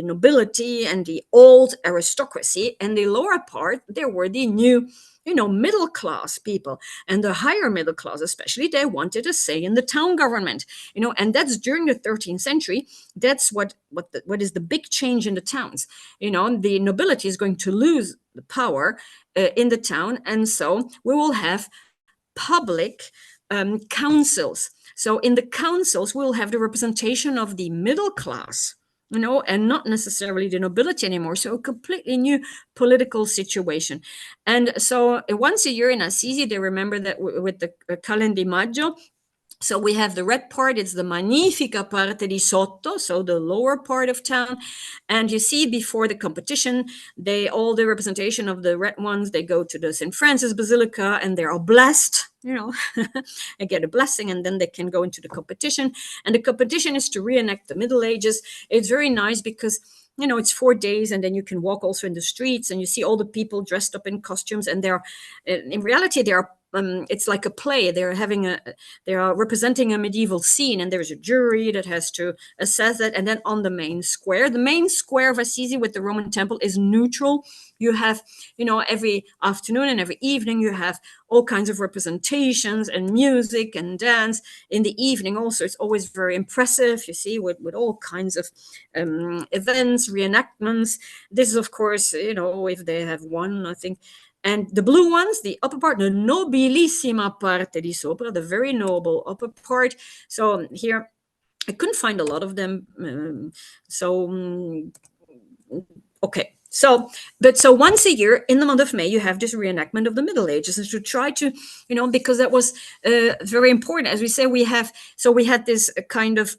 Speaker 1: nobility and the old aristocracy, and the lower part, there were the new middle class people, and the higher middle class especially, they wanted a say in the town government, and that's during the 13th century. That's what is the big change in the towns. The nobility is going to lose the power in the town, and so we will have public councils. So in the councils, we'll have the representation of the middle class, and not necessarily the nobility anymore. So a completely new political situation. And so once a year in Assisi, they remember that with the Calendi Maggio. So we have the red part, it's the Magnifica parte di sotto, so the lower part of town. And you see before the competition, all the representation of the red ones, they go to the St. Francis Basilica and they are blessed, and get a blessing, and then they can go into the competition. And the competition is to reenact the Middle Ages. It's very nice because it's 4 days, and then you can walk also in the streets and you see all the people dressed up in costumes, and in reality, it's like a play. They are representing a medieval scene, and there's a jury that has to assess it. And then on the main square of Assisi with the Roman temple is neutral. You have, every afternoon and every evening, you have all kinds of representations and music and dance. In the evening also, it's always very impressive, you see, with all kinds of events, reenactments. This is, of course, if they have one, I think. And the blue ones, the upper part, the nobilissima parte di sopra, the very noble upper part. So here, I couldn't find a lot of them. Okay. So once a year in the month of May, you have this reenactment of the Middle Ages, and to try to, because that was very important. As we say, we had this kind of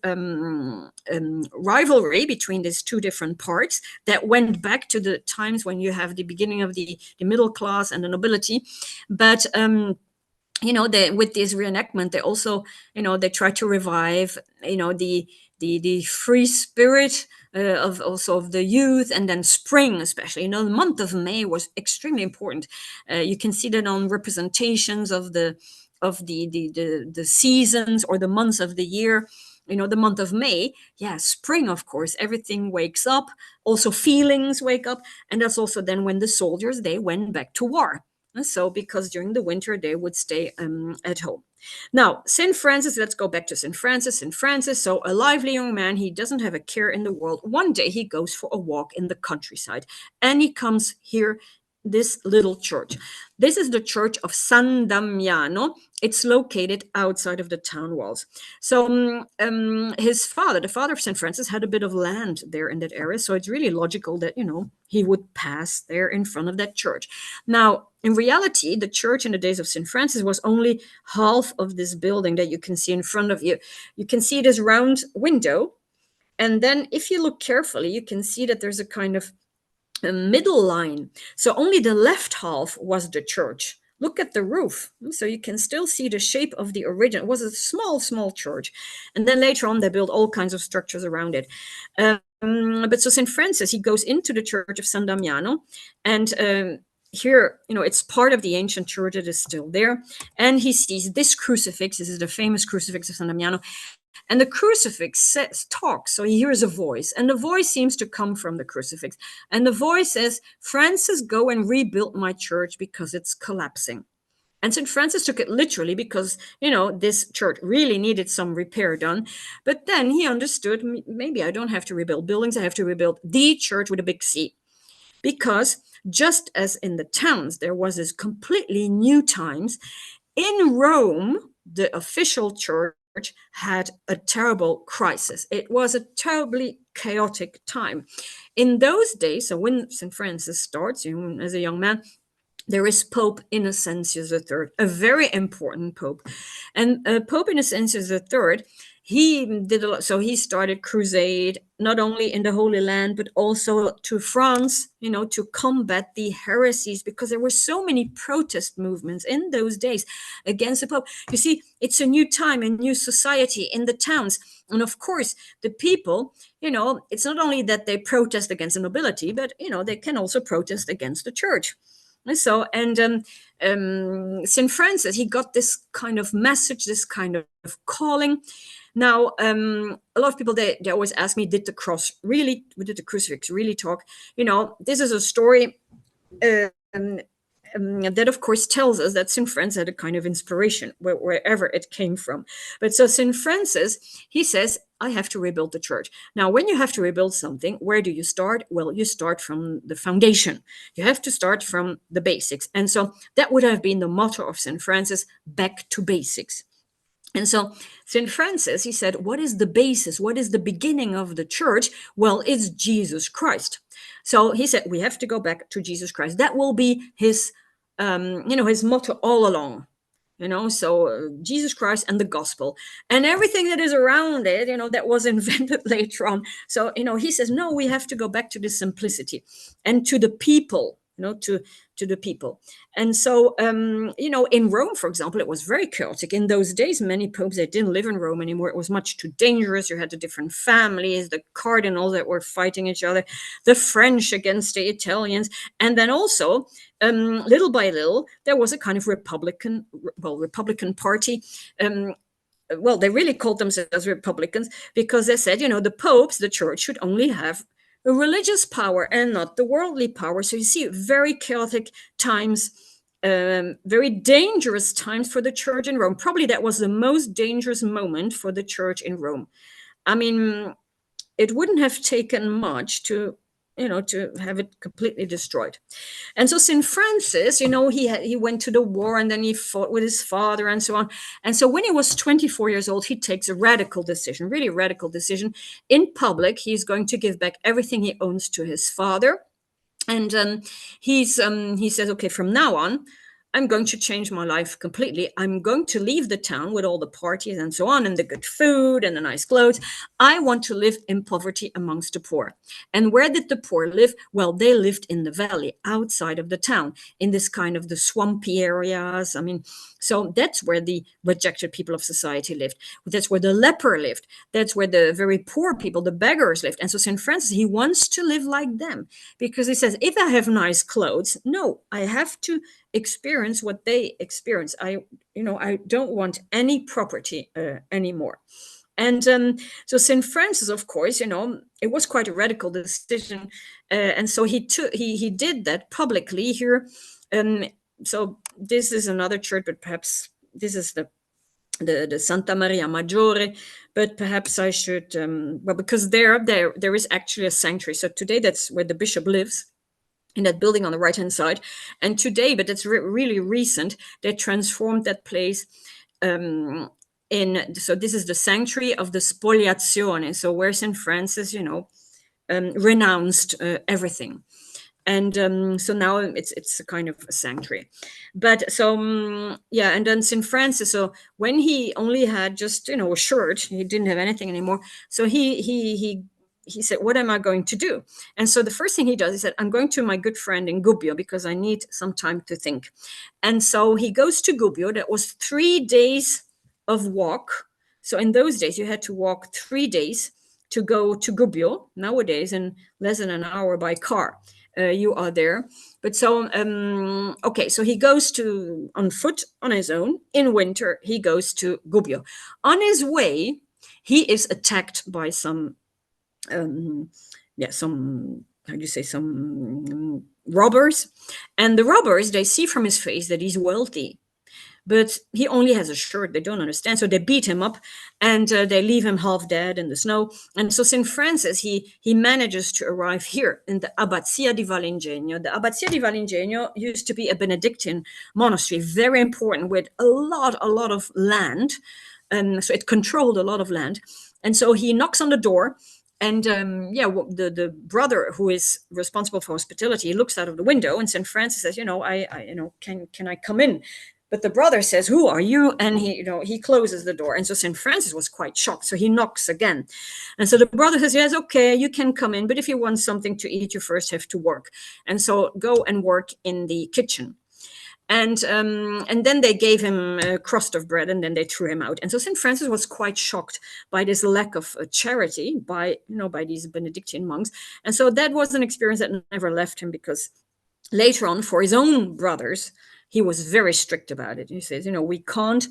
Speaker 1: rivalry between these two different parts that went back to the times when you have the beginning of the middle class and the nobility. But with this reenactment, they also, they try to revive, the free spirit of the youth, and then spring, especially. The month of May was extremely important. You can see that on representations of the seasons or the months of the year. The month of May, spring, of course, everything wakes up. Also, feelings wake up, and that's also then when the soldiers, they went back to war. So because during the winter they would stay at home. Now, St. Francis, let's go back to St. Francis. St. Francis, so a lively young man, he doesn't have a care in the world. One day he goes for a walk in the countryside, and he comes here, this little church. This is the church of San Damiano. It's located outside of the town walls. So his father, the father of St. Francis, had a bit of land there in that area. So it's really logical that, he would pass there in front of that church. Now, in reality, the church in the days of St. Francis was only half of this building that you can see in front of you. You can see this round window. And then if you look carefully, you can see that there's a kind of a middle line. So only the left half was the church. Look at the roof. So you can still see the shape of the original. It was a small, small church. And then later on, they built all kinds of structures around it. But so St. Francis, he goes into the church of San Damiano. And here, it's part of the ancient church that is still there. And he sees this crucifix. This is the famous crucifix of San Damiano. And the crucifix talks, so he hears a voice, and the voice seems to come from the crucifix. And the voice says, Francis, go and rebuild my church because it's collapsing. And St. Francis took it literally because, this church really needed some repair done. But then he understood, maybe I don't have to rebuild buildings, I have to rebuild the church with a big C. Because just as in the towns, there was this completely new times, in Rome, the official church had a terrible crisis. It was a terribly chaotic time. In those days, so when St. Francis starts, as a young man, there is Pope Innocentius III, a very important pope. And Pope Innocentius III, he did a lot. So he started crusade, not only in the Holy Land, but also to France, to combat the heresies, because there were so many protest movements in those days against the Pope. You see, it's a new time, a new society in the towns. And of course, the people, it's not only that they protest against the nobility, but, they can also protest against the church. So, and St. Francis, he got this kind of message, this kind of calling. Now, a lot of people, they always ask me, did the crucifix really talk? This is a story that, of course, tells us that St. Francis had a kind of inspiration wherever it came from. But so St. Francis, he says, I have to rebuild the church. Now, when you have to rebuild something, where do you start? Well, you start from the foundation. You have to start from the basics. And so that would have been the motto of St. Francis, back to basics. And so St. Francis, he said, what is the basis? What is the beginning of the church? Well, it's Jesus Christ. So he said, we have to go back to Jesus Christ. That will be his, his motto all along. So Jesus Christ and the gospel and everything that is around it, that was invented later on. So, he says, no, we have to go back to the simplicity and to the people, to the people. And so, in Rome, for example, it was very chaotic. In those days, many popes, they didn't live in Rome anymore. It was much too dangerous. You had the different families, the cardinals that were fighting each other, the French against the Italians. And then also, little by little, there was a kind of Republican Party. They really called themselves Republicans because they said, the popes, the church should only have a religious power and not the worldly power. So you see very chaotic times, very dangerous times for the church in Rome. Probably that was the most dangerous moment for the church in Rome. I mean, it wouldn't have taken much to have it completely destroyed. And so St. Francis, he went to the war and then he fought with his father and so on. And so when he was 24 years old, he takes a radical decision, really radical decision. In public, he's going to give back everything he owns to his father. And he says, okay, from now on, I'm going to change my life completely. I'm going to leave the town with all the parties and so on and the good food and the nice clothes. I want to live in poverty amongst the poor. And where did the poor live? Well, they lived in the valley outside of the town, in this kind of the swampy areas. I mean, so that's where the rejected people of society lived. That's where the leper lived. That's where the very poor people, the beggars lived. And so St. Francis, he wants to live like them because he says, if I have nice clothes, no, I have to experience what they experience. I don't want any property anymore. And so St. Francis, of course, it was quite a radical decision. And so he did that publicly here. So this is another church, but perhaps this is the Santa Maria Maggiore, but perhaps I should, because there is actually a sanctuary. So today that's where the bishop lives, in that building on the right-hand side. And today, but it's really recent, they transformed that place so this is the sanctuary of the Spoliazione, so where St. Francis, renounced everything. And so now it's a kind of a sanctuary. But so, and then St. Francis, so when he only had just, a shirt, he didn't have anything anymore. So he he said, what am I going to do? And so the first thing he does, he said, I'm going to my good friend in Gubbio because I need some time to think. And so he goes to Gubbio. That was 3 days of walk. So in those days, you had to walk 3 days to go to Gubbio. Nowadays, in less than an hour by car, you are there. But so, okay, so he goes to on foot on his own. In winter, he goes to Gubbio. On his way, he is attacked by some, some, how do you say, some robbers. And the robbers, they see from his face that he's wealthy, but he only has a shirt. They don't understand. So they beat him up, and they leave him half dead in the snow. And so St. Francis, he manages to arrive here in the Abbazia di Valingegno. The Abbazia di Valingegno used to be a Benedictine monastery, very important, with a lot of land. So it controlled a lot of land. And so he knocks on the door, and the brother who is responsible for hospitality looks out of the window, and St. Francis says, can I come in? But the brother says, who are you? And he closes the door. And so St. Francis was quite shocked. So he knocks again. And so the brother says, yes, okay, you can come in. But if you want something to eat, you first have to work. And so go and work in the kitchen. And then they gave him a crust of bread, and then they threw him out. And so St. Francis was quite shocked by this lack of charity by these Benedictine monks. And so that was an experience that never left him, because later on, for his own brothers, he was very strict about it. He says, we can't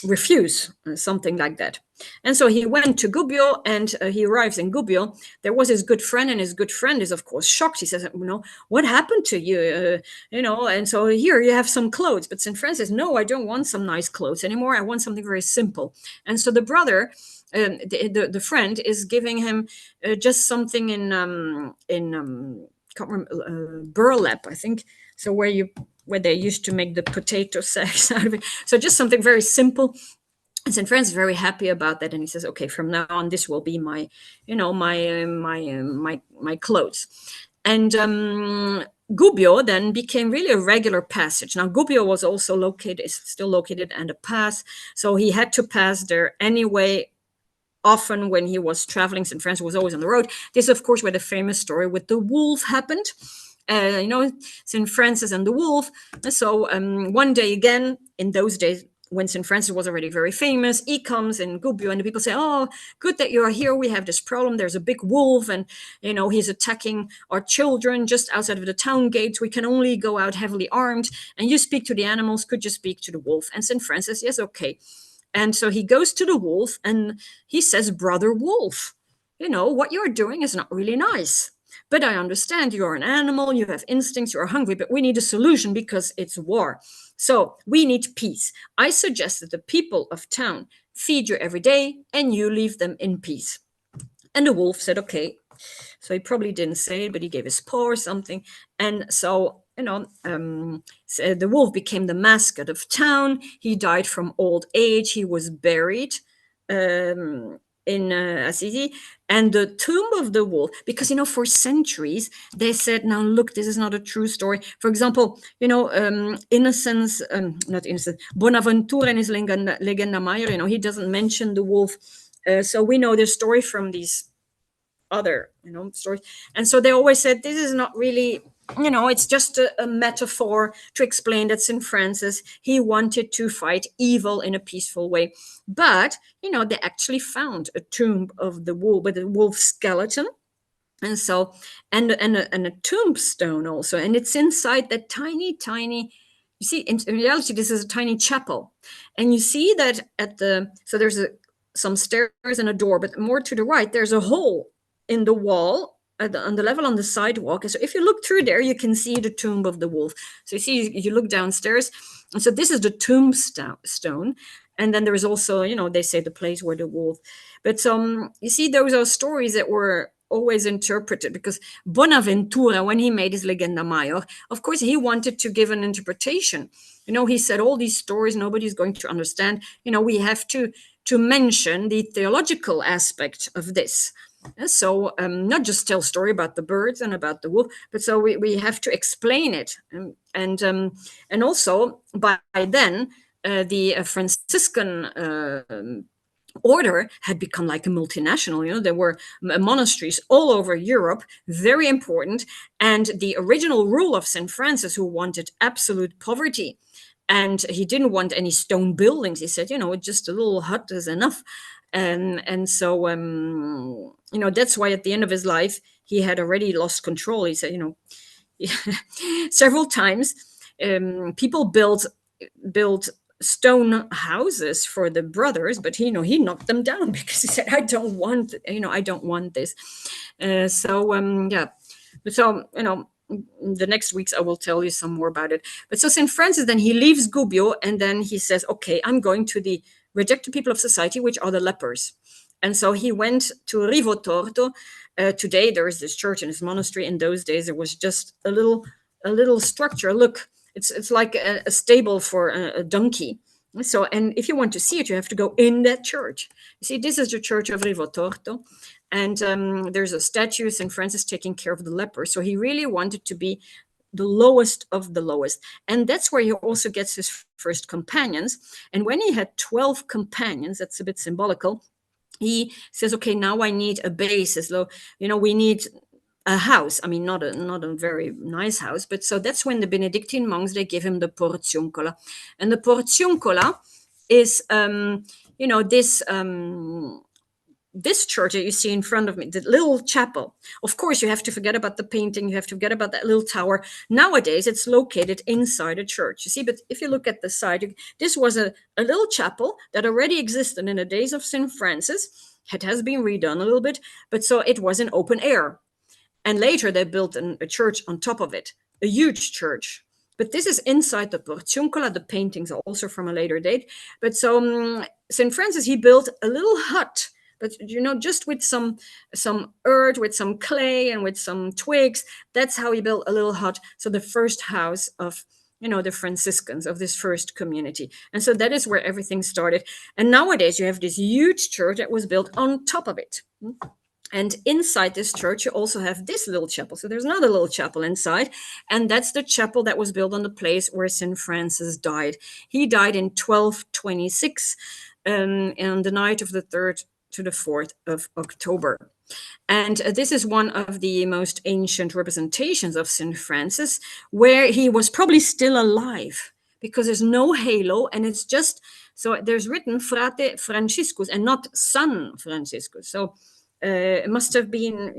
Speaker 1: refuse something like that. And so he went to Gubbio, and he arrives in Gubbio. There was his good friend, and his good friend is, of course, shocked. He says, what happened to you? And so here you have some clothes. But St. Francis, no, I don't want some nice clothes anymore. I want something very simple. And so the brother, the friend, is giving him just something in can't remember, burlap, I think. So where they used to make the potato sacks out of it. So just something very simple. And St. Francis is very happy about that, and he says, "Okay, from now on, this will be my clothes." And Gubbio then became really a regular passage. Now, Gubbio was also is still located at a pass, so he had to pass there anyway. Often when he was traveling, St. Francis was always on the road. This is, of course, where the famous story with the wolf happened. St. Francis and the wolf. So one day again, in those days, when St. Francis was already very famous, he comes in Gubbio, and the people say, oh, good that you're here. We have this problem. There's a big wolf, and, he's attacking our children just outside of the town gates. We can only go out heavily armed, and you speak to the animals. Could you speak to the wolf? And St. Francis, yes, okay. And so he goes to the wolf, and he says, brother wolf, what you're doing is not really nice. But I understand you're an animal, you have instincts, you're hungry, but we need a solution because it's war. So we need peace. I suggest that the people of town feed you every day, and you leave them in peace. And the wolf said, okay. So he probably didn't say it, but he gave his paw or something. And so, so the wolf became the mascot of town. He died from old age. He was buried in Assisi. And the tomb of the wolf, because, for centuries, they said, now look, this is not a true story. For example, Innocence, not Innocence, Bonaventura in his Legenda Maior, he doesn't mention the wolf. So we know the story from these other stories, and so they always said this is not really, it's just a metaphor to explain that St. Francis, he wanted to fight evil in a peaceful way. But they actually found a tomb of the wolf with a wolf skeleton, and so and a tombstone also, and it's inside that tiny, you see, in reality this is a tiny chapel, and you see that so there's some stairs and a door, but more to the right there's a hole in the wall on the level on the sidewalk. And so if you look through there, you can see the tomb of the wolf. So you see, you look downstairs, and so this is the tombstone. And then there is also, they say the place where the wolf. But you see, those are stories that were always interpreted, because Bonaventura, when he made his Legenda Maior, of course, he wanted to give an interpretation. He said all these stories, nobody's going to understand. We have to mention the theological aspect of this. So not just tell story about the birds and about the wolf, but so we have to explain it. And also by then, the Franciscan order had become like a multinational. There were monasteries all over Europe, very important. And the original rule of St. Francis, who wanted absolute poverty, and he didn't want any stone buildings. He said, just a little hut is enough. And so, that's why at the end of his life, he had already lost control. He said, several times, people built stone houses for the brothers, but he knocked them down because he said, I don't want this. The next weeks I will tell you some more about it. But so St. Francis, then he leaves Gubbio, and then he says, okay, I'm going to the rejected people of society, which are the lepers. And so he went to Rivotorto. Today there is this church and this monastery. In those days there was just a little structure. Look, it's like a stable for a donkey. So, and if you want to see it, you have to go in that church. You see, this is the church of Rivotorto. And there's a statue, St. Francis taking care of the lepers. So he really wanted to be the lowest of the lowest. And that's where he also gets his first companions. And when he had 12 companions, that's a bit symbolical, he says, okay, now I need a base. As though, we need a house. I mean, not a very nice house, but so that's when the Benedictine monks, they give him the portiuncola. And the portiuncola is, this church that you see in front of me, the little chapel. Of course, you have to forget about the painting. You have to forget about that little tower. Nowadays, it's located inside a church. You see, but if you look at the side, this was a little chapel that already existed in the days of St. Francis. It has been redone a little bit, but so it was in open air. And later, they built a church on top of it, a huge church. But this is inside the portiuncola. The paintings are also from a later date. But so St. Francis, he built a little hut, but just with some earth, with some clay, and with some twigs. That's how he built a little hut. So the first house of the Franciscans, of this first community. And so that is where everything started. And nowadays you have this huge church that was built on top of it. And inside this church, you also have this little chapel. So there's another little chapel inside. And that's the chapel that was built on the place where St. Francis died. He died in 1226, on the night of the 3rd to the 4th of October. And this is one of the most ancient representations of St. Francis, where he was probably still alive, because there's no halo, and it's just, so there's written Frate Franciscus and not Son Franciscus. So it must have been,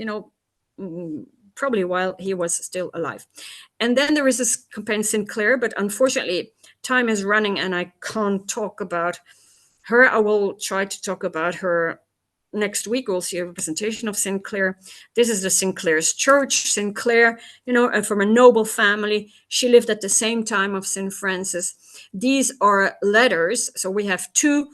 Speaker 1: probably while he was still alive. And then there is this companion, St. Clare, but unfortunately time is running and I can't talk about her. I will try to talk about her next week. We'll see a representation of St. Clare. This is the St. Clare's church. St. Clare, from a noble family. She lived at the same time of St. Francis. These are letters. So we have two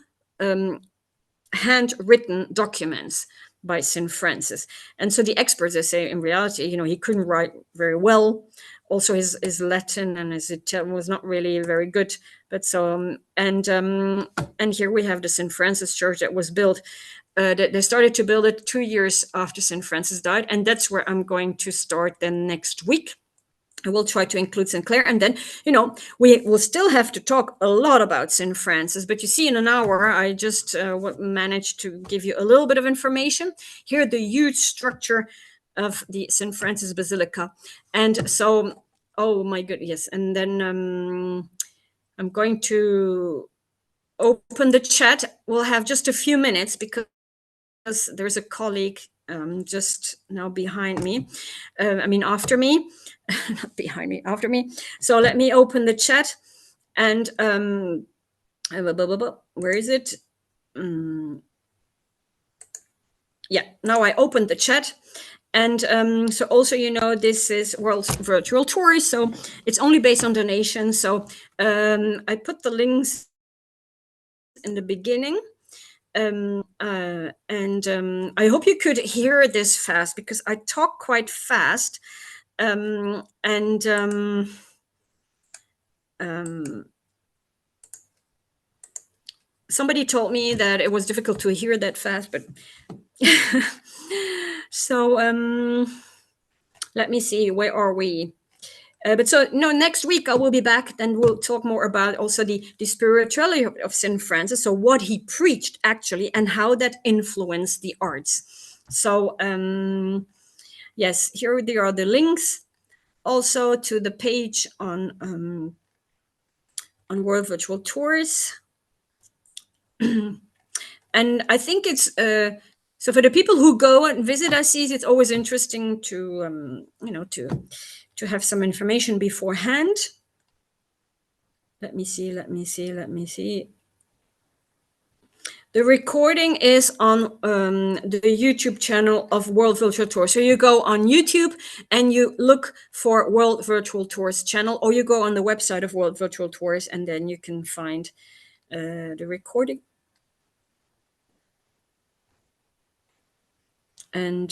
Speaker 1: handwritten documents by St. Francis. And so the experts, they say, in reality, he couldn't write very well. Also, his Latin and his Italian was not really very good. But so, and here we have the St. Francis Church that was built. They started to build it 2 years after St. Francis died. And that's where I'm going to start then next week. I will try to include St. Clare. And then, we will still have to talk a lot about St. Francis. But you see, in an hour, I just managed to give you a little bit of information. Here, the huge structure of the St. Francis Basilica. And so, oh my goodness, yes. And then I'm going to open the chat. We'll have just a few minutes because there's a colleague just now behind me. After me. Not behind me, after me. So let me open the chat. And where is it? Yeah, now I opened the chat. And so also, this is World Virtual Tour. So it's only based on donations. So I put the links in the beginning. I hope you could hear this fast, because I talk quite fast. Somebody told me that it was difficult to hear that fast, but so let me see, where are we? But so no, next week I will be back. Then we'll talk more about also the spirituality of Saint Francis. So what he preached actually, and how that influenced the arts. So yes, here there are the links also to the page on World Virtual Tours. And I think it's so for the people who go and visit Assisi, it's always interesting to to have some information beforehand. Let me see. The recording is on the YouTube channel of World Virtual Tour. So you go on YouTube and you look for World Virtual Tours channel, or you go on the website of World Virtual Tours, and then you can find the recording. And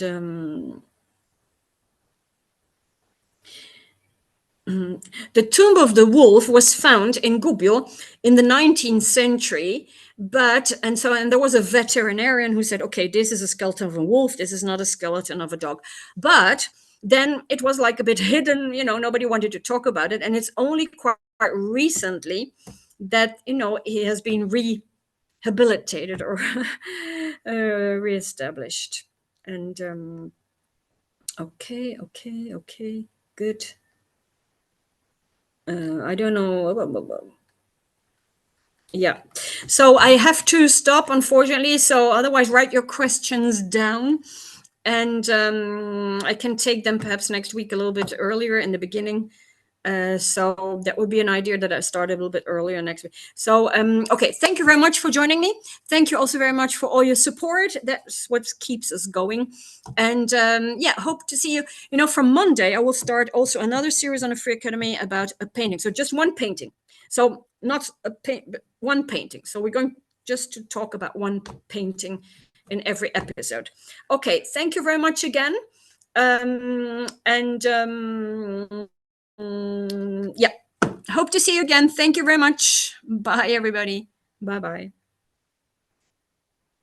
Speaker 1: the tomb of the wolf was found in Gubbio in the 19th century. And there was a veterinarian who said, okay, this is a skeleton of a wolf. This is not a skeleton of a dog. But then it was like a bit hidden, nobody wanted to talk about it. And it's only quite recently that, he has been rehabilitated or reestablished. And okay, good. I don't know. Yeah. So I have to stop, unfortunately. So otherwise, write your questions down, and I can take them perhaps next week a little bit earlier in the beginning. So that would be an idea that I start a little bit earlier next week. So, okay, thank you very much for joining me. Thank you also very much for all your support. That's what keeps us going. And yeah, hope to see you. From Monday, I will start also another series on the Free Academy about a painting. So just one painting. So not a paint, but one painting. So we're going just to talk about one painting in every episode. Okay, thank you very much again. Yeah, hope to see you again. Thank you very much. Bye, everybody. Bye-bye.